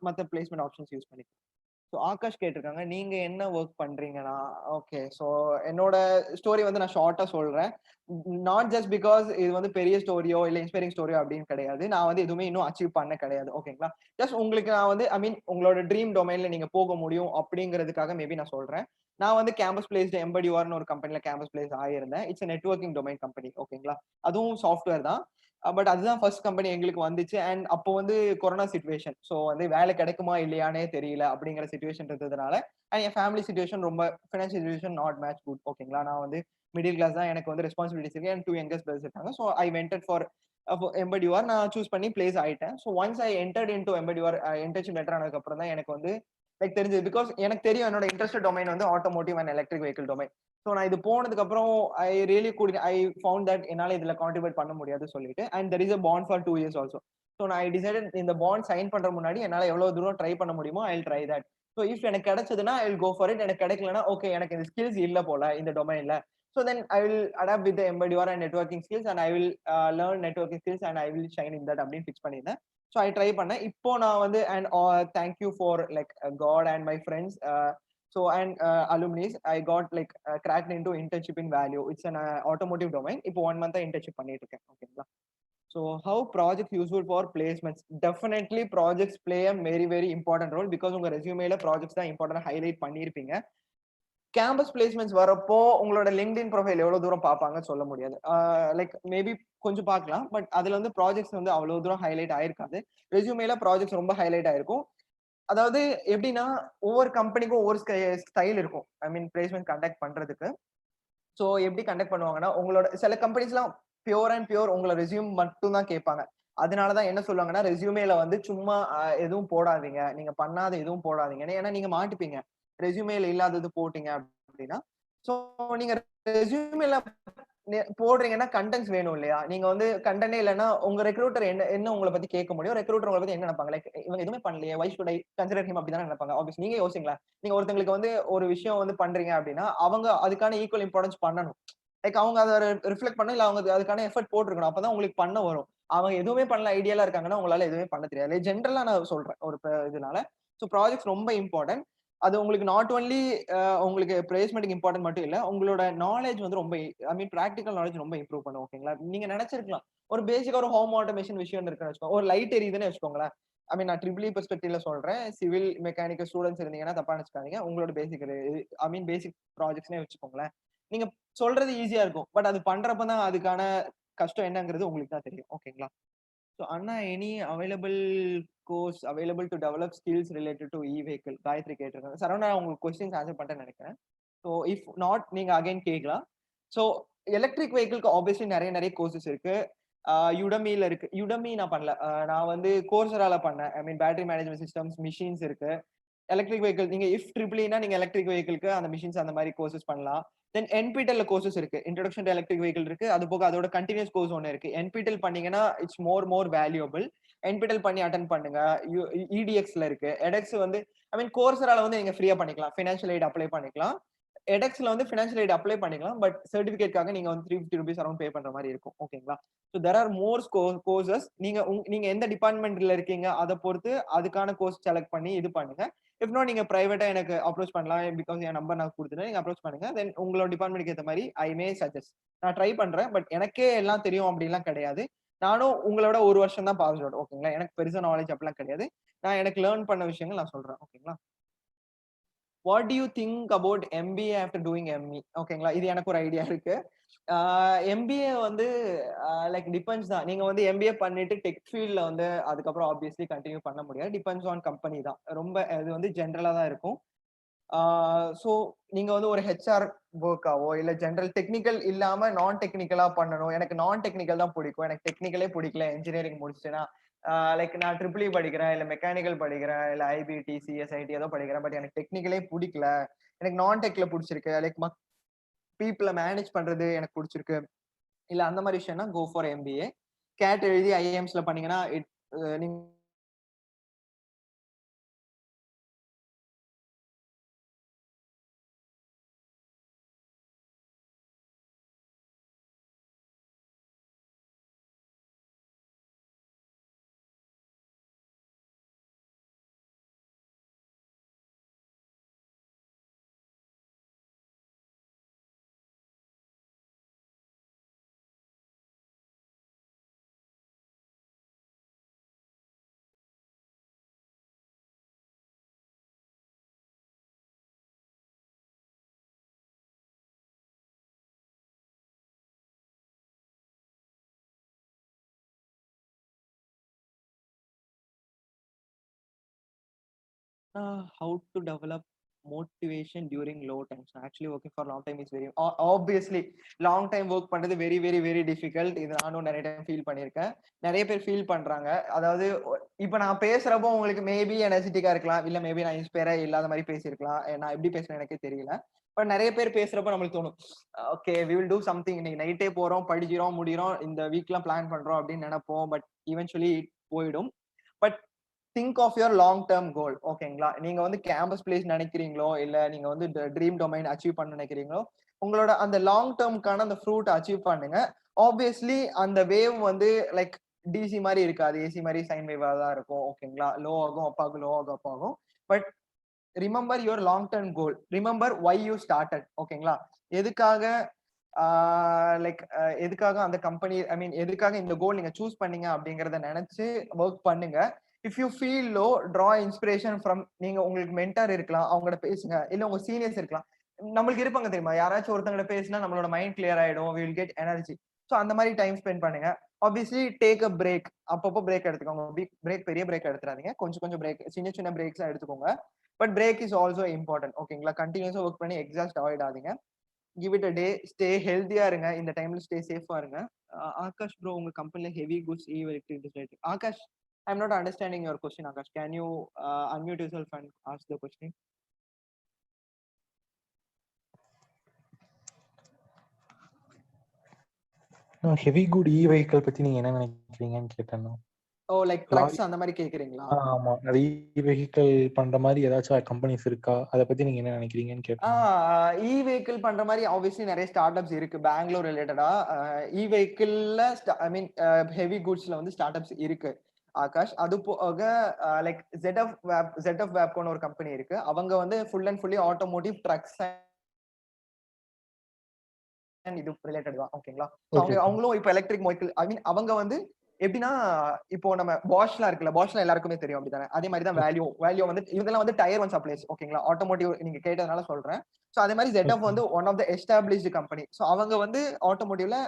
மத்த பிளேஸ்மெண்ட் ஆப்ஷன்ஸ் யூஸ் பண்ணிக்கலாம். ஸோ ஆகாஷ் கேட்டிருக்காங்க, நீங்க என்ன ஒர்க் பண்றீங்கன்னா? ஓகே, ஸோ என்னோட ஸ்டோரி வந்து நான் ஷார்ட்டா சொல்றேன். நாட் ஜஸ்ட் பிகாஸ் இது வந்து பெரிய ஸ்டோரியோ இல்ல இன்ஸ்பைரிங் ஸ்டோரியோ அப்படின்னு கிடையாது. நான் வந்து எதுவுமே இன்னும் அச்சீவ் பண்ண கிடையாது. ஓகேங்களா? ஜஸ்ட் உங்களுக்கு நான் வந்து ஐ மீன் உங்களோட ட்ரீம் டொமைன்ல நீங்க போக முடியும் அப்படிங்கிறதுக்காக மேபி நான் சொல்றேன். நான் வந்து கேம்பஸ் பிளேஸ்ட் எம்படியூஆர்னு ஒரு கம்பெனில கேம்பஸ் பிளேஸ் ஆயிருந்தேன். It's networking domain company. ஓகேங்களா? அதுவும் சாஃப்ட்வேர் தான். பட் அதுதான் ஃபர்ஸ்ட் கம்பெனி எங்களுக்கு வந்துச்சு. அண்ட் அப்போ வந்து கொரோனா சிச்சுவேஷன். ஸோ வந்து வேலை கிடைக்குமா இல்லையானே தெரியல அப்படிங்கிற சிச்சுவேஷன் இருந்ததுனால, அண்ட் என் ஃபேமிலி சிச்சுவேஷன் ரொம்ப financial situation not match good. ஓகேங்களா? நான் வந்து மிடில் கிளாஸ் தான், எனக்கு வந்து ரெஸ்பான்சிபிலிட்டிஸ் இருக்கு, அண்ட் 2 யங்கஸ்ட் பிரதர்ஸ் இருக்காங்க. So I wented for Embedur. நான் சூஸ் பண்ணி பிளேஸ் ஆயிட்டேன். So once I entered into Embedur, internship letter ஆனதுக்கு அப்புறம் தான் எனக்கு வந்து லைக் தெரிஞ்சது. பிகாஸ் எனக்கு தெரியும் என்னோட இன்ட்ரெஸ்ட் டொமைன் வந்து automotive and electric vehicle domain. So நான் இது போனதுக்கு அப்புறம் I really good I found that என்னால இதுல கான்ட்ரிபியூட் பண்ண முடியாது சொல்லிட்டு. And there is a bond for 2 years also. So நான் ஐ டிசைடட் இந்த பாண்ட் சைன் பண்ற முன்னாடி என்னால எவ்வளவு தூரம் ட்ரை பண்ண முடியுமோ I try that. So if எனக்கு கிடைச்சதுன்னா I will go for it. எனக்கு கிடைக்கலன்னா ஓகே, எனக்கு இந்த ஸ்கில்ஸ் இல்ல போல இந்த டொமைன்ல. So then I will adapt with Embedur and networking skills, and I will learn networking skills, and I will shine in that அப்படின்னு ஃபிக்ஸ் பண்ணியிருந்தேன். ஸோ ஐ ட்ரை பண்ணேன். இப்போ நான் வந்து and thank you for like God and my friends. So and alumnis, I got like cracked into internship in Value. It's an automotive domain. இப்போ 1 month internship பண்ணிட்டு இருக்கேன். ஓகேங்களா? So how projects useful for placements? Definitely projects play a very important role because உங்க ரெஸ்யூமேல ப்ராஜெக்ட்ஸ் தான் இம்பார்ட்டன்ட் ஹைலைட் பண்ணிருப்பீங்க. கேம்பஸ் பிளேஸ்மெண்ட்ஸ் வரப்போ உங்களோட லிங்க்டின் ப்ரொஃபைல் எவ்வளவு தூரம் பார்ப்பாங்கன்னு சொல்ல முடியாது. லைக் மேபி கொஞ்சம் பார்க்கலாம், பட் அதுல வந்து ப்ராஜெக்ட்ஸ் வந்து அவ்வளவு தூரம் ஹைலைட் ஆயிருக்காது. ரெஸ்யூமேல ப்ராஜெக்ட்ஸ் ரொம்ப ஹைலைட் ஆயிருக்கும். அதாவது எப்படின்னா ஒவ்வொரு கம்பெனிக்கும் ஒவ்வொரு ஸ்டைல் இருக்கும். ஐ மீன் பிளேஸ்மெண்ட் கண்டக்ட் பண்றதுக்கு. ஸோ எப்படி கண்டக்ட் பண்ணுவாங்கன்னா, உங்களோட சில கம்பெனிஸ்லாம் பியூர் அண்ட் பியூர் உங்களோட ரெஸ்யூம் மட்டும் தான் கேட்பாங்க. அதனாலதான் என்ன சொல்லுவாங்கன்னா, ரெஸ்யூமேல வந்து சும்மா எதுவும் போடாதீங்க, நீங்க பண்ணாத எதுவும் போடாதீங்க. ஏன்னா நீங்க மாட்டிப்பீங்க ரெஸ்யூமேல இல்லாதது போட்டீங்க அப்படின்னா. ஸோ நீங்க ரெஸ்யூமேல போடுறீங்கன்னா கண்டென்ட்ஸ் வேணும் இல்லையா? நீங்க வந்து கண்டென்ட்டே இல்லன்னா உங்க ரெக்ரூட்டர் என்ன உங்கள பத்தி கேட்க முடியும்? ரெக்ரூட்டர் உங்கள பத்தி என்ன நினைப்பாங்க? லைக் இவங்க எதுவுமே பண்ணலையே, why should I consider him அப்படி தானே நினைப்பாங்க. ஆப்வியஸ்லி நீங்க யோசிங்களேன். நீங்க ஒருத்தங்களுக்கு வந்து ஒரு விஷயம் வந்து பண்றீங்க அப்படின்னா, அவங்க அதுக்கான ஈக்குவல் இம்பார்ட்டன்ஸ் பண்ணணும். லைக் அவங்க அத ரிஃப்ளெக்ட் பண்ணணும், இல்ல அவங்க அதுக்கான எஃபர்ட் போட்டுருக்கணும். அப்பதான் உங்களுக்கு பண்ண வரும். அவங்க எதுவுமே பண்ணல ஐடியலா இருக்காங்கன்னா, உங்களால எதுவுமே பண்ண தெரியாது. ஜென்ரலா நான் சொல்றேன் ஒரு இதனால. ஸோ ப்ராஜெக்ட்ஸ் ரொம்ப இம்பார்ட்டன்ட். அது உங்களுக்கு நாட் ஒன்லி உங்களுக்கு பிளேஸ்மென்ட்க்கு இம்பார்ட்டன்ட் மட்டும் இல்ல. உங்களோட நாலேட்ஜ் வந்து ரொம்ப ஐ மீன் பிராக்டிகல் நாலேட்ஜ் ரொம்ப இம்ப்ரூவ் பண்ணும். ஓகேங்களா? நீங்க நினைச்சிருக்கலாம். ஒரு பேசிக்கா ஒரு ஹோம் ஆட்டோமேஷன் விஷயம் இருக்குன்னு வச்சுக்கோங்க. ஒரு லைட் எரியுதுன்னு வச்சுக்கோங்களேன். ஐ மீன் நான் ட்ரிபிள் இ பெர்ஸ்பெக்டிவ்ல சொல்றேன். சிவில் மெக்கானிக்கல் ஸ்டூடண்ட்ஸ் இருந்தீங்கன்னா தப்பா நினைச்சுக்காதீங்க. உங்களோட பேசிக் ஐ மீன் பேசிக் ப்ராஜெக்ட்ஸ்னே வச்சுக்கோங்களேன். நீங்க சொல்றது ஈஸியா இருக்கும். பட் அது பண்றப்ப தான் அதுக்கான கஷ்டம் என்னங்கிறது உங்களுக்கு தான் தெரியும். ஓகேங்களா? So, Anna, any available course available to develop skills related to e-vehicle? Gayatri கேட்டிருக்காங்க. சரவணா உங்களுக்கு கொஸ்டின்ஸ் ஆன்சர் பண்ணிட்டேன்னு நினைக்கிறேன். ஸோ இஃப் நாட் நீங்க அகைன் கேட்கலாம். ஸோ எலக்ட்ரிக் வெஹிக்கிள்க்கு ஆப்வியஸ்லி நிறைய கோர்சஸ் இருக்கு. யுடமில இருக்கு. யுடமி நான் பண்ணல. நான் வந்து கோர்சரால பண்ணேன். ஐ மீன் பேட்டரி மேனேஜ்மெண்ட் சிஸ்டம்ஸ், மிஷின்ஸ் இருக்கு. எலக்ட்ரிக் வெஹிக்கிள் நீங்க இஃப் ட்ரிபிள்னா நீங்க எலக்ட்ரிக் வெஹிக்கிள்க்கு அந்த மிஷின்ஸ் அந்த மாதிரி கோர்சஸ் பண்ணலாம். தென் என்பிடெல்ல கோர்சஸ் இருக்கு. இன்ட்ரோடக்ஷன் டு எலக்ட்ரிக் வெஹிக்கிள் இருக்கு. அது போக அதோட கண்டினியூஸ் கோர்ஸ் ஒன்று இருக்கு. என்பிடெல் பண்ணீங்கன்னா இட்ஸ் மோர் வேல்யூபிள். என்பிடெல் பண்ணி அட்டன் பண்ணுங்க. இடிஎக்ஸ்ல இருக்கு. எடெக்ஸ் வந்து ஐ மீன் கோர்சரால வந்து நீங்க ஃப்ரீயா பண்ணிக்கலாம். ஃபினான்ஷியல் எய்ட் அப்ளை பண்ணிக்கலாம். எடெக்ஸ்ல வந்து ஃபினான்ஷியல் எய்ட் அப்ளை பண்ணிக்கலாம். பட் சர்டிபிகேட்காக நீங்க வந்து ₹350 அரௌண்ட் பே பண்ற மாதிரி இருக்கும். ஓகேங்களா? So there are more courses. நீங்க எந்த டிபார்ட்மெண்ட்ல இருக்கீங்க அதை பொறுத்து அதுக்கான கோர்ஸ் செலக்ட் பண்ணி இது பண்ணுங்க. இஃப் நாட் நீங்க பிரைவேட்டா எனக்கு அப்ரோச் பண்ணலாம். பிகாஸ் என் நம்பர் நான் கொடுத்துட்டேன். நீங்க அப்ரோச் பண்ணுங்க. தென் உங்களோட டிபார்ட்மெண்ட்க்கு ஏற்ற மாதிரி ஐ மே சஜஸ்ட். நான் ட்ரை பண்றேன். பட் எனக்கே எல்லாம் தெரியும் அப்படிலாம் கிடையாது. நானும் உங்களோட ஒரு வருஷம் தான் பாஸ் அவுட். ஓகேங்களா? எனக்கு பெருசா நாலேஜ் அப்படிலாம் கிடையாது. நான் எனக்கு லேர்ன் பண்ண விஷயங்கள் நான் சொல்றேன். ஓகேங்களா? What do you think about MBA after doing ME? ஓகேங்களா? இது எனக்கு ஒரு ஐடியா இருக்கு. எம்பிஏ வந்து லைக் டிபெண்ட்ஸ் தான். நீங்க வந்து எம்பிஏ பண்ணிட்டு டெக் ஃபீல்ட்ல வந்து அதுக்கப்புறம் ஆப்வியஸ்லி கண்டினியூ பண்ண முடியாது. டிபெண்ட்ஸ் ஆன் கம்பெனி தான். ரொம்ப இது வந்து ஜென்ரலா தான் இருக்கும். ஸோ நீங்க வந்து ஒரு ஹெச்ஆர் ஒர்க்காவோ இல்ல ஜென்ரல் டெக்னிக்கல் இல்லாம நான் டெக்னிக்கலா பண்ணணும். எனக்கு நான் டெக்னிக்கல் தான் பிடிக்கும். எனக்கு டெக்னிக்கலே பிடிக்கல. இன்ஜினியரிங் முடிச்சுட்டேன்னா லைக் நான் ட்ரிபிள் இ படிக்கிறேன், இல்ல மெக்கானிக்கல் படிக்கிறேன், இல்ல ஐபிடி, சிஎஸ்ஐடி ஏதோ படிக்கிறேன். பட் எனக்கு டெக்னிக்கலே பிடிக்கல. எனக்கு நான் டெக்ல பிடிச்சிருக்கு. லைக் பீப்புளை மேனேஜ் பண்றது எனக்கு பிடிச்சிருக்கு. இல்ல அந்த மாதிரி விஷயம்னா கோ ஃபார் எம்பிஏ. கேட் எழுதி ஐஎம்ஸ்ல பண்ணீங்கன்னா நீங்க how to develop motivation during low times. Actually working for long time is very obviously long time work பண்றது very difficult. இது நானும் நிறைய டைம் ஃபீல் பண்ணியிருக்கேன். நிறைய பேர் ஃபீல் பண்றாங்க. அதாவது இப்ப நான் பேசுறப்போ உங்களுக்கு மேபி எனர்ஜெட்டிக்கா இருக்கலாம், இல்ல மேபி நான் இன்ஸ்பயரா இல்லாத மாதிரி பேசியிருக்கலாம். நான் எப்படி பேசுறேன் எனக்கே தெரியல. பட் நிறைய பேர் பேசுறப்ப நம்மளுக்கு தோணும், okay we will do something. இன்னைக்கு நைட்டே போறோம், படிக்கிறோம், முடிகிறோம், இந்த வீக்லாம் பிளான் பண்றோம் அப்படின்னு நினைப்போம். பட் ஈவென்ச்சுவலி போயிடும். But think of your long term goal. ஓகேங்களா? நீங்க வந்து கேம்பஸ் பிளேஸ் நினைக்கிறீங்களோ, இல்ல நீங்க வந்து ட்ரீம் டொமைன் அச்சீவ் பண்ண நினைக்கிறீங்களோ, உங்களோட அந்த லாங் டேர்முக்கான அந்த ஃப்ரூட் அச்சீவ் பண்ணுங்க. ஆப்வியஸ்லி அந்த வேவ் வந்து லைக் டிசி மாதிரி இருக்காது, ஏசி மாதிரி சைன் வேவா தான் இருக்கும். ஓகேங்களா? லோ ஆகும், அப்பாகும், லோ ஆகும், அப்பாகும். But remember your long term goal. Remember why you started. ஓகேங்களா? எதுக்காக லைக் எதுக்காக அந்த கம்பெனி ஐ மீன் எதுக்காக இந்த கோல் நீங்க சூஸ் பண்ணீங்க அப்படிங்கறத நினைச்சு ஒர்க் பண்ணுங்க. If you feel low, draw inspiration from நீங்க உங்களுக்கு மென்டார் இருக்கலாம், அவங்ககிட்ட பேசுங்க. இல்ல உங்க சீனியர்ஸ் இருக்கலாம். நம்மளுக்கு இருப்பாங்க தெரியுமா, யாராச்சும் ஒருத்தங்கிட்ட பேசினா நம்மளோட மைண்ட் கிளியர் ஆயிடும், we will get energy. So அந்த மாதிரி டைம் ஸ்பெண்ட் பண்ணுங்க. Obviously take a break. அப்பப்போ பிரேக் எடுத்துக்கோங்க. பெரிய பிரேக் எடுத்துறாதீங்க. கொஞ்சம் பிரேக், சின்ன பிரேக்ஸ் எடுத்துக்கோங்க. But break is also important. ஓகேங்களா? கண்டினியூஸா ஒர்க் பண்ணி எக்ஸாஸ்ட் அவாய்ட் ஆகாதீங்க. Give it a day. Stay ஹெல்தியா இருங்க. இந்த டைம்ல ஸ்டே சேஃபா இருங்க. ஆகாஷ் ப்ரோ, உங்க கம்பெனில heavy goods electric Akash, I'm not understanding your question, Akash. Can you unmute yourself and ask the question? Heavy good vehicle பத்தி நீங்க என்ன நினைக்கிறீங்கன்னு கேட்டேன். ஓ லைக் ட்ரக்ஸ் அந்த மாதிரி கேக்குறீங்களா? ஆமா, அது வெஹிக்கிள் பண்ற மாதிரி ஏதாச்சும் கம்பெனிஸ் இருக்கா? அத பத்தி நீங்க என்ன நினைக்கிறீங்கன்னு கேட்டேன். இ வெஹிக்கிள் பண்ற மாதிரி ஆப்வியஸ்லி நிறைய ஸ்டார்ட் அப்ஸ் இருக்கு பெங்களூர் ரிலேட்டடா. இ வெஹிக்கிள்ல ஐ மீன் ஹெவி குட்ஸ்ல வந்து ஸ்டார்ட் அப்ஸ் இருக்கு ஆகாஷ். அது போக லைக் ZF வேப்கோன்னு ஒரு கம்பெனி இருக்கு. அவங்க வந்து full and fully automotive trucks இது ரிலேட்டட் தான். ஓகேங்களா? அவங்களும் இப்போ எலக்ட்ரிக் வெஹிக்கிள் ஐ மீன் அவங்க வந்து எப்படின்னா இப்போ நம்ம பாஷ்லாம் இருக்குல்ல, பாஷ்லாம் எல்லாருக்குமே தெரியும் அப்படிதானே? அதே மாதிரி தான் வேல்யூ வந்து இவங்கெல்லாம் வந்து டயர் 1 சப்ளைஸ். ஓகேங்களா? ஆட்டோமோட்டிவ் நீங்க கேட்டதுனால சொல்றேன். ஸோ அதே மாதிரி ZF வந்து one of the established company. So அவங்க வந்து ஆட்டோமோட்டிவ்ல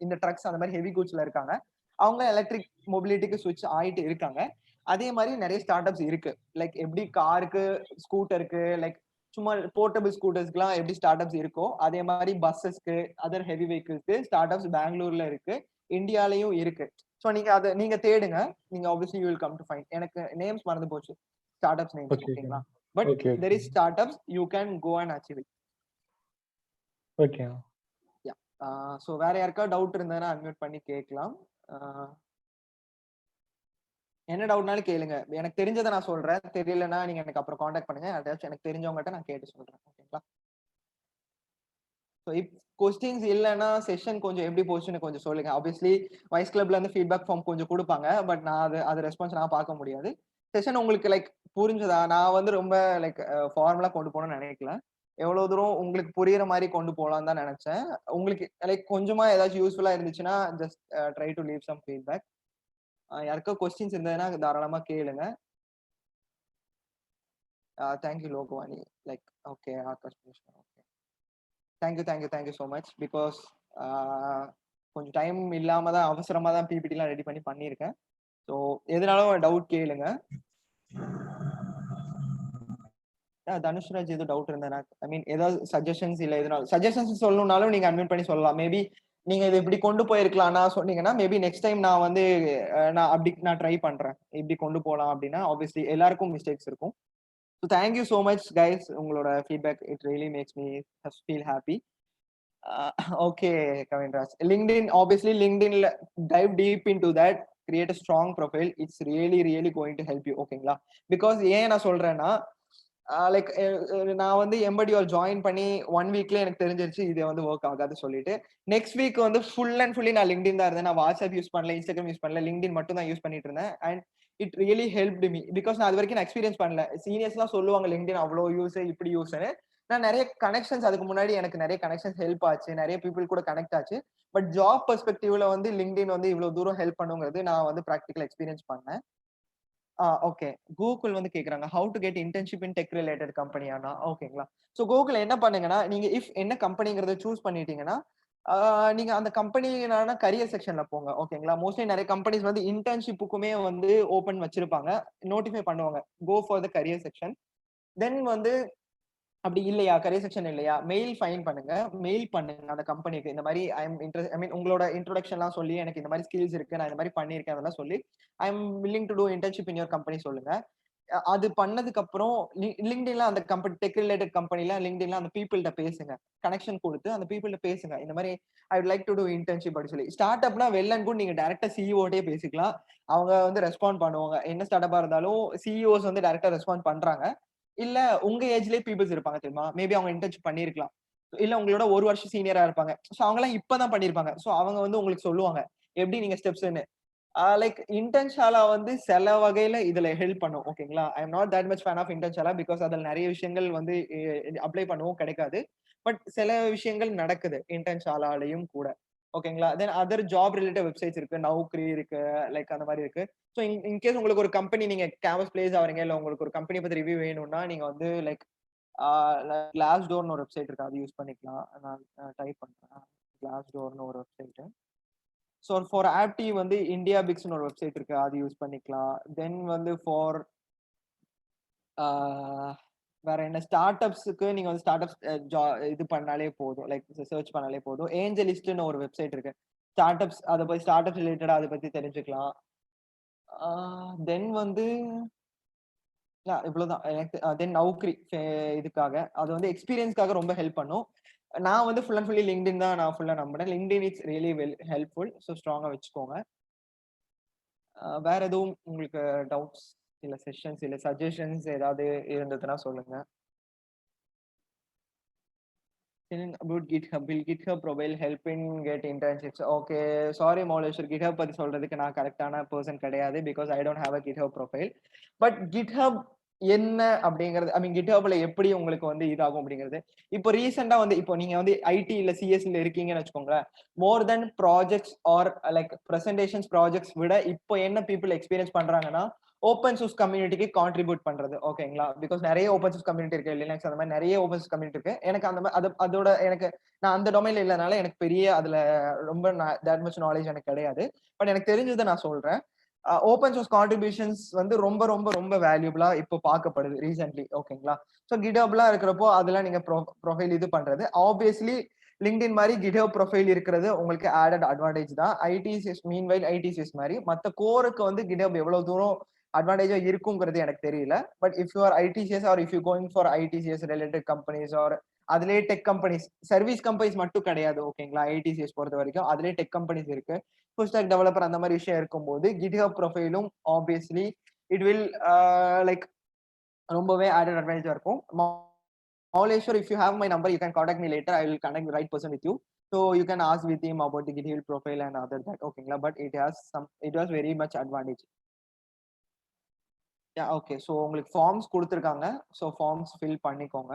இந்த ட்ரக்ஸ் அந்த மாதிரி ஹெவி கூட்ஸ்ல இருக்காங்க. அவங்க எலக்ட்ரிக் மொபிலிட்டிக்கு ஸ்விட்ச் ஆயிட்டு இருக்காங்க. அதே மாதிரி நிறைய ஸ்டார்ட் அப்ஸ் இருக்கு. லைக் எப்படி காருக்கு, ஸ்கூட்டருக்கு, லைக் சும்மா போர்ட்டபிள் ஸ்கூட்டர்ஸ்க்குலாம் எப்படி ஸ்டார்ட் அப்ஸ் இருக்கோ அதே மாதிரி பஸ்ஸஸ்க்கு, அதர் ஹெவி வெஹிக்கிள்ஸ்க்கு ஸ்டார்ட் அப்ஸ் பெங்களூர்ல இருக்கு, இந்தியாலயும் இருக்கு. ஸோ நீங்க தேடுங்க. நீங்க obviously you will come to find. எனக்கு நேம்ஸ் மறந்து போச்சு ஸ்டார்ட் அப்ஸ் நேம்ஸ். ஓகேங்களா? But there is startups, you can go and achieve it. Okay. Yeah. So வேற யாருக்கா டவுட் இருந்ததுன்னா அன்மியூட் பண்ணி கேட்கலாம். என்ன டவுட்னாலும் கேளுங்க. எனக்கு தெரிஞ்சதை நான் சொல்றேன். தெரியலன்னா நீங்க எனக்கு அப்புறம் காண்டாக்ட் பண்ணுங்க. அதாச்சும் எனக்கு தெரிஞ்சவங்ககிட்ட நான் கேட்டு சொல்றேன். ஓகேங்களா? ஸோ கொஸ்டின்ஸ் இல்லைன்னா செஷன் கொஞ்சம் எப்படி போச்சுன்னு கொஞ்சம் சொல்லுங்க. ஆப்வியஸ்லி வைஸ் கிளப்ல இருந்து ஃபீட்பேக் ஃபார்ம் கொஞ்சம் கொடுப்பாங்க. பட் நான் அது ரெஸ்பான்ஸ் நான் பார்க்க முடியாது. செஷன் உங்களுக்கு லைக் புரிஞ்சுதா? நான் வந்து ரொம்ப லைக் ஃபார்மலா கொண்டு போகணும்னு நினைக்கல. எவ்வளவு தூரம் உங்களுக்கு புரியுற மாதிரி கொண்டு போகலாம் தான் நினைச்சேன். உங்களுக்கு லைக் கொஞ்சமா ஏதாச்சும் யூஸ்ஃபுல்லா இருந்துச்சுன்னா just try to leave some feedback. யாருக்கா கொஸ்டின்ஸ் இருந்ததுன்னா தாராளமா கேளுங்க. Thank you Logavani. Like okay Akash okay. Thank you so much. Because கொஞ்சம் டைம் இல்லாம தான் அவசரமா தான் பிபிடிலாம் ரெடி பண்ணியிருக்கேன். ஸோ எதுனாலும் டவுட் கேளுங்க. தனுஷ்ராஜ் எதுவும் டவுட் இருந்தா ஐ மீன் ஏதாவது சஜஷன்ஸ் இல்லை எதுனாலும் சஜஷன்ஸ் சொல்லணும்னாலும் நீங்க அட்மிட் பண்ணி சொல்லலாம். மேபி நீங்க இது இப்படி கொண்டு போயிருக்கலாம்னா சொன்னீங்கன்னா மேபி நெக்ஸ்ட் டைம் நான் வந்து நான் ட்ரை பண்றேன் இப்படி கொண்டு போகலாம் அப்படின்னா. ஆப்வியஸ்லி எல்லாருக்கும் மிஸ்டேக்ஸ் இருக்கும். So thank you so much guys. உங்களோட feedback it really makes me feel happy. Okay Kavinraj. LinkedIn, obviously LinkedIn dive deep into that, create a strong profile. It's really going to help you. ஓகேங்களா? பிகாஸ் ஏன் நான் சொல்றேன்னா லைக் நான் வந்து எம்படிஆர் ஜாயின் பண்ணி 1 வீக்ல எனக்கு தெரிஞ்சிருச்சு இது வந்து ஒர்க் ஆகாது சொல்லிட்டு. நெக்ஸ்ட் வீக் வந்து ஃபுல் அண்ட் ஃபுல்லி நான் LinkedIn தான் இருந்தேன். நான் வாட்ஸ்அப் யூஸ் பண்ணல, இன்ஸ்டாகிராம் யூஸ் பண்ணல, LinkedIn மட்டும் தான் யூஸ் பண்ணிட்டு இருந்தேன். And it really helped me. Because நான் அது வரைக்கும் நான் எக்ஸ்பீரியன்ஸ் பண்ணல. சீனியர்ஸ்லாம் சொல்லுவாங்க LinkedIn அவ்வளோ யூஸ் இப்படி யூஸ்ன்னு. நான் நிறைய கனெக்ஷன்ஸ் அதுக்கு முன்னாடி எனக்கு நிறைய கனெக்ஷன்ஸ் ஹெல்ப் ஆச்சு, நிறைய பீப்புள் கூட கனெக்ட் ஆச்சு. பட் ஜாப் பெர்ஸ்பெக்டிவ்ல வந்து LinkedIn வந்து இவ்வளவு தூரம் ஹெல்ப் பண்ணுங்கிறது நான் வந்து ப்ராக்டிக்கல் எக்ஸ்பீரியன்ஸ் பண்ணேன். ஓகே. கூகுள் வந்து கேக்குறாங்க how to get internship in tech related கம்பெனியானா. ஓகேங்களா? ஸோ கூகுள் என்ன பண்ணுங்கன்னா நீங்க இஃப் என்ன கம்பெனிங்கிறத சூஸ் பண்ணிட்டீங்கன்னா நீங்க அந்த கம்பெனினான கரியர் செக்ஷன்ல போங்க. ஓகேங்களா? மோஸ்ட்லி நிறைய கம்பெனிஸ் வந்து இன்டர்ன்ஷிப்புக்குமே வந்து ஓபன் வச்சிருப்பாங்க, நோட்டிஃபை பண்ணுவாங்க. Go for the career section. Then வந்து அப்படி இல்லையா, கரியர் செக்ஷன் இல்லையா, மெயில் பண்ணுங்க அந்த கம்பெனிக்கு. இந்த மாதிரி ஐ மீன் உங்களோட இன்ட்ரோடக்ஷன்லாம் சொல்லி எனக்கு இந்த மாதிரி ஸ்கில்ஸ் இருக்கு, நான் இந்த மாதிரி பண்ணியிருக்கேன் அதெல்லாம் சொல்லி I am willing to do internship in your company சொல்லுங்க. அது பண்ணதுக்கு அப்புறம் LinkedInல அந்த கம்பெனி டெக் ரிலேட்டட் கம்பெனில LinkedInல அந்த பீப்புள்கிட்ட பேசுங்க, கனெக்ஷன் கொடுத்து அந்த பீப்புள்கிட்ட பேசுங்க. இந்த மாதிரி I would like to do internship அப்படி சொல்லி. ஸ்டார்ட் அப்னா வெல் அண்ட் குட், நீங்க டேரக்டா சிஇஓட்டே பேசிக்கலாம். அவங்க வந்து ரெஸ்பாண்ட் பண்ணுவாங்க. என்ன ஸ்டார்ட் அப்பா இருந்தாலும் சிஇஓஸ் வந்து டேரக்டா ரெஸ்பாண்ட் பண்றாங்க. இல்ல உங்க ஏஜ்லயே பீப்புள்ஸ் இருப்பாங்க தெரியுமா, மேபி அவங்க இன்டர்ன்ஷிப் பண்ணிருக்கலாம். இல்ல உங்களோட ஒரு வருஷம் சீனியரா இருப்பாங்க. ஸோ அவங்க எல்லாம் இப்பதான் பண்ணிருப்பாங்க. ஸோ அவங்க வந்து உங்களுக்கு சொல்லுவாங்க எப்படி நீங்க ஸ்டெப்ஸ்ன்னு. லைக் இன்டர்ன்ஷாலா வந்து சில வகையில இதுல ஹெல்ப் பண்ணும். ஓகேங்களா? I am not that much fan of Internshala because அதுல நிறைய விஷயங்கள் வந்து அப்ளை பண்ணவும் கிடைக்காது. பட் சில விஷயங்கள் நடக்குது இன்டர்ன்ஷாலாலையும் கூட. ஓகேங்களா? Then other job related websites இருக்கு, நௌக்ரி இருக்கு, லைக் அந்த மாதிரி இருக்கு. ஸோ இன்கேஸ் உங்களுக்கு ஒரு கம்பெனி நீங்க கேம்பஸ் பிளேஸ் ஆவறீங்க, இல்ல உங்களுக்கு ஒரு கம்பெனி பத்தி ரிவ்யூ வேணும்னா நீங்க வந்து லைக் கிளாஸ் டோர்னு ஒரு வெப்சைட் இருக்கு, அது யூஸ் பண்ணிக்கலாம். நான் டைப் பண்றேன், கிளாஸ் டோர்னு ஒரு வெப்சைட். ஸோ ஃபார் ஆப்டி வந்து இந்தியா பிக்ஸ்னு ஒரு வெப்சைட் இருக்கு, அது யூஸ் பண்ணிக்கலாம். தென் வந்து ஃபார் வேற என்ன ஸ்டார்ட் அப்ஸுக்கு நீங்க வந்து ஸ்டார்ட் அப்ஸ் இது பண்ணாலே போதும், லைக் சர்ச் பண்ணாலே போதும். ஏஞ்சலிஸ்ட்னு ஒரு வெப்சைட் இருக்கு, ஸ்டார்ட் அப்ஸ், அதை பத்தி ஸ்டார்ட் அப்ஸ் ரிலேட்டடா அதை பத்தி தெரிஞ்சுக்கலாம். தென் வந்து இவ்வளவுதான் எனக்கு. தென் நௌக்ரி இதுக்காக அது வந்து எக்ஸ்பீரியன்ஸ்க்காக ரொம்ப ஹெல்ப் பண்ணும். நான் வந்து ஃபுல் அண்ட் ஃபுல்லி லிங்க்டின் தான் நான் ஃபுல்லா நம்புறேன். LinkedIn it's really helpful. So ஸ்ட்ராங்கா வச்சுக்கோங்க. வேற எதுவும் உங்களுக்கு டவுட்ஸ் இல்ல செஷன்ஸ் இல்ல சஜஷன்ஸ் ஏதாவது இருந்ததுன்னா சொல்லுங்க. About GitHub, will GitHub profile help in get internships? Okay, sorry மௌலேஸ்வர், GitHub பத்தி சொல்றதுக்கு நான் கரெக்டான பர்சன் கிடையாது because I don't have a GitHub profile. But GitHub என்ன அப்படிங்கிறது, ஐ மீன் GitHubல எப்படி உங்களுக்கு வந்து இதாகும் அப்படிங்கிறது, இப்போ ரீசெண்டா வந்து இப்போ நீங்க வந்து ஐடி இல்ல சிஎஸ்ல இருக்கீங்கன்னு வச்சுக்கோங்களேன், more then projects or like presentations projects விட இப்போ என்ன பீப்புள் எக்ஸ்பீரியன்ஸ் பண்றாங்கன்னா ஓப்பன் சோர்ஸ் கம்யூனிட்டிக்கு கான்ட்ரிபியூட் பண்றது. ஓகேங்களா? பிகாஸ் நிறைய ஓப்பன் சோர்ஸ் கம்யூனிட்டி இருக்கு, லினக்ஸ் அந்த மாதிரி நிறைய ஓப்பன் சோர்ஸ் கம்யூனிட்டி இருக்கு. எனக்கு அந்த மாதிரி அதோட எனக்கு நான் அந்த டொமைன்ல இல்லனால எனக்கு பெரிய அதுல ரொம்ப தட் மச் நாலேஜ் எனக்கு கிடையாது. பட் எனக்கு தெரிஞ்சதை நான் சொல்றேன். ஓப்பன் சோர்ஸ் கான்ட்ரிபியூஷன்ஸ் வந்து ரொம்ப ரொம்ப ரொம்ப வேல்யூபிளா இப்போ பார்க்கப்படுது ரீசென்ட்லி. ஓகேங்களா? ஸோ கிட்ஹப்லாம் இருக்கிறப்போ அதெல்லாம் நீங்க ப்ரொஃபைல் இது பண்றது ஆப்வியஸ்லி லிங்க்டின் மாதிரி கிட்ஹப் ப்ரொஃபைல் இருக்கிறது உங்களுக்கு ஆடட் அட்வான்டேஜ் தான். ஐடிசிஎஸ் மீன்வைல் ஐடிசிஎஸ் மாதிரி மற்ற கோருக்கு வந்து கிட்ஹப் எவ்வளவு தூரம் அட்வான்டேஜா இருக்குங்கிறது எனக்கு தெரியல. But if you are IT CS or if you going for IT CS related companies or அதுலேயே டெக் கம்பெனிஸ், சர்வீஸ் கம்பெனிஸ் மட்டும் கிடையாது. ஓகேங்களா? ஐடிசிஎஸ் பொறுத்த வரைக்கும் அதுலேயே டெக் கம்பெனிஸ் இருக்கு, ஃபுல் ஸ்டாக் டெவலப்பர் அந்த மாதிரி விஷயம் இருக்கும்போது கிட்ஹப் ப்ரொஃபைலும் ஆப்வியஸ்லி இட் வில் லைக் ரொம்பவே ஆடட் அட்வான்டேஜா இருக்கும். Mauleshwar, if you have my number, you can contact me later. I will connect the right person with you. So you can ask with him about the GitHub profile and other that. Okay, but it has very much advantage. Yeah, okay. So உங்களுக்கு ஃபார்ம்ஸ் கொடுத்துருக்காங்க. ஸோ ஃபார்ம்ஸ் ஃபில் பண்ணிக்கோங்க.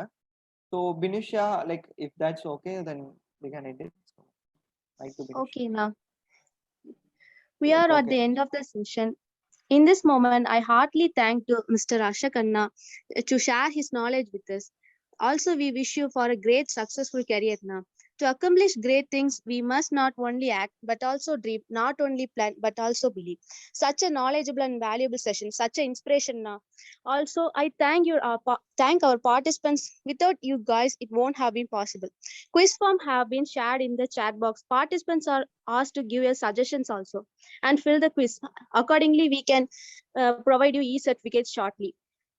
ஸோ பினிஷா, like if that's okay, then we can edit. Right to Binisha. Okay, now we Yes, are at okay. the end of the session. In this moment, I heartily thank to Mr. Ashakanna to share his knowledge with us. Also, we wish you for a great, successful career now. To accomplish great things, we must not only act, but also dream, not only plan, but also believe. Such a knowledgeable and valuable session, such an inspiration now. Also, I thank our participants. Without you guys, it won't have been possible. Quiz form have been shared in the chat box. Participants are asked to give your suggestions also and fill the quiz. Accordingly, we can provide you e-certificates shortly.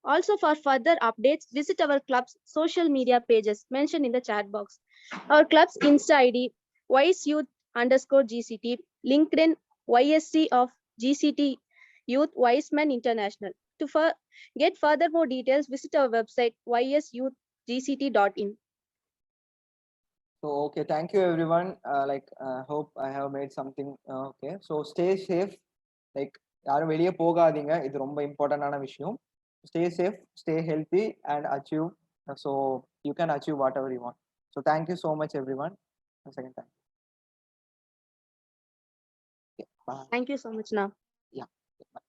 Also, for further updates, visit our club's social media pages mentioned in the chat box. Our club's Insta ID, YSYouth_GCT, LinkedIn, YSC of GCT Youth Wiseman International. To get further more details, visit our website, ysyouthgct.in. So okay, thank you everyone. Hope I have made something okay. So stay safe. Like யாரும் வெளியே போகாதீங்க, இது ரொம்ப இம்பார்ட்டன்டான விஷயம். Stay safe, stay healthy and achieve. So you can achieve whatever you want. So thank you so much everyone. One second time. Okay, bye. Thank you so much now. Yeah. Bye.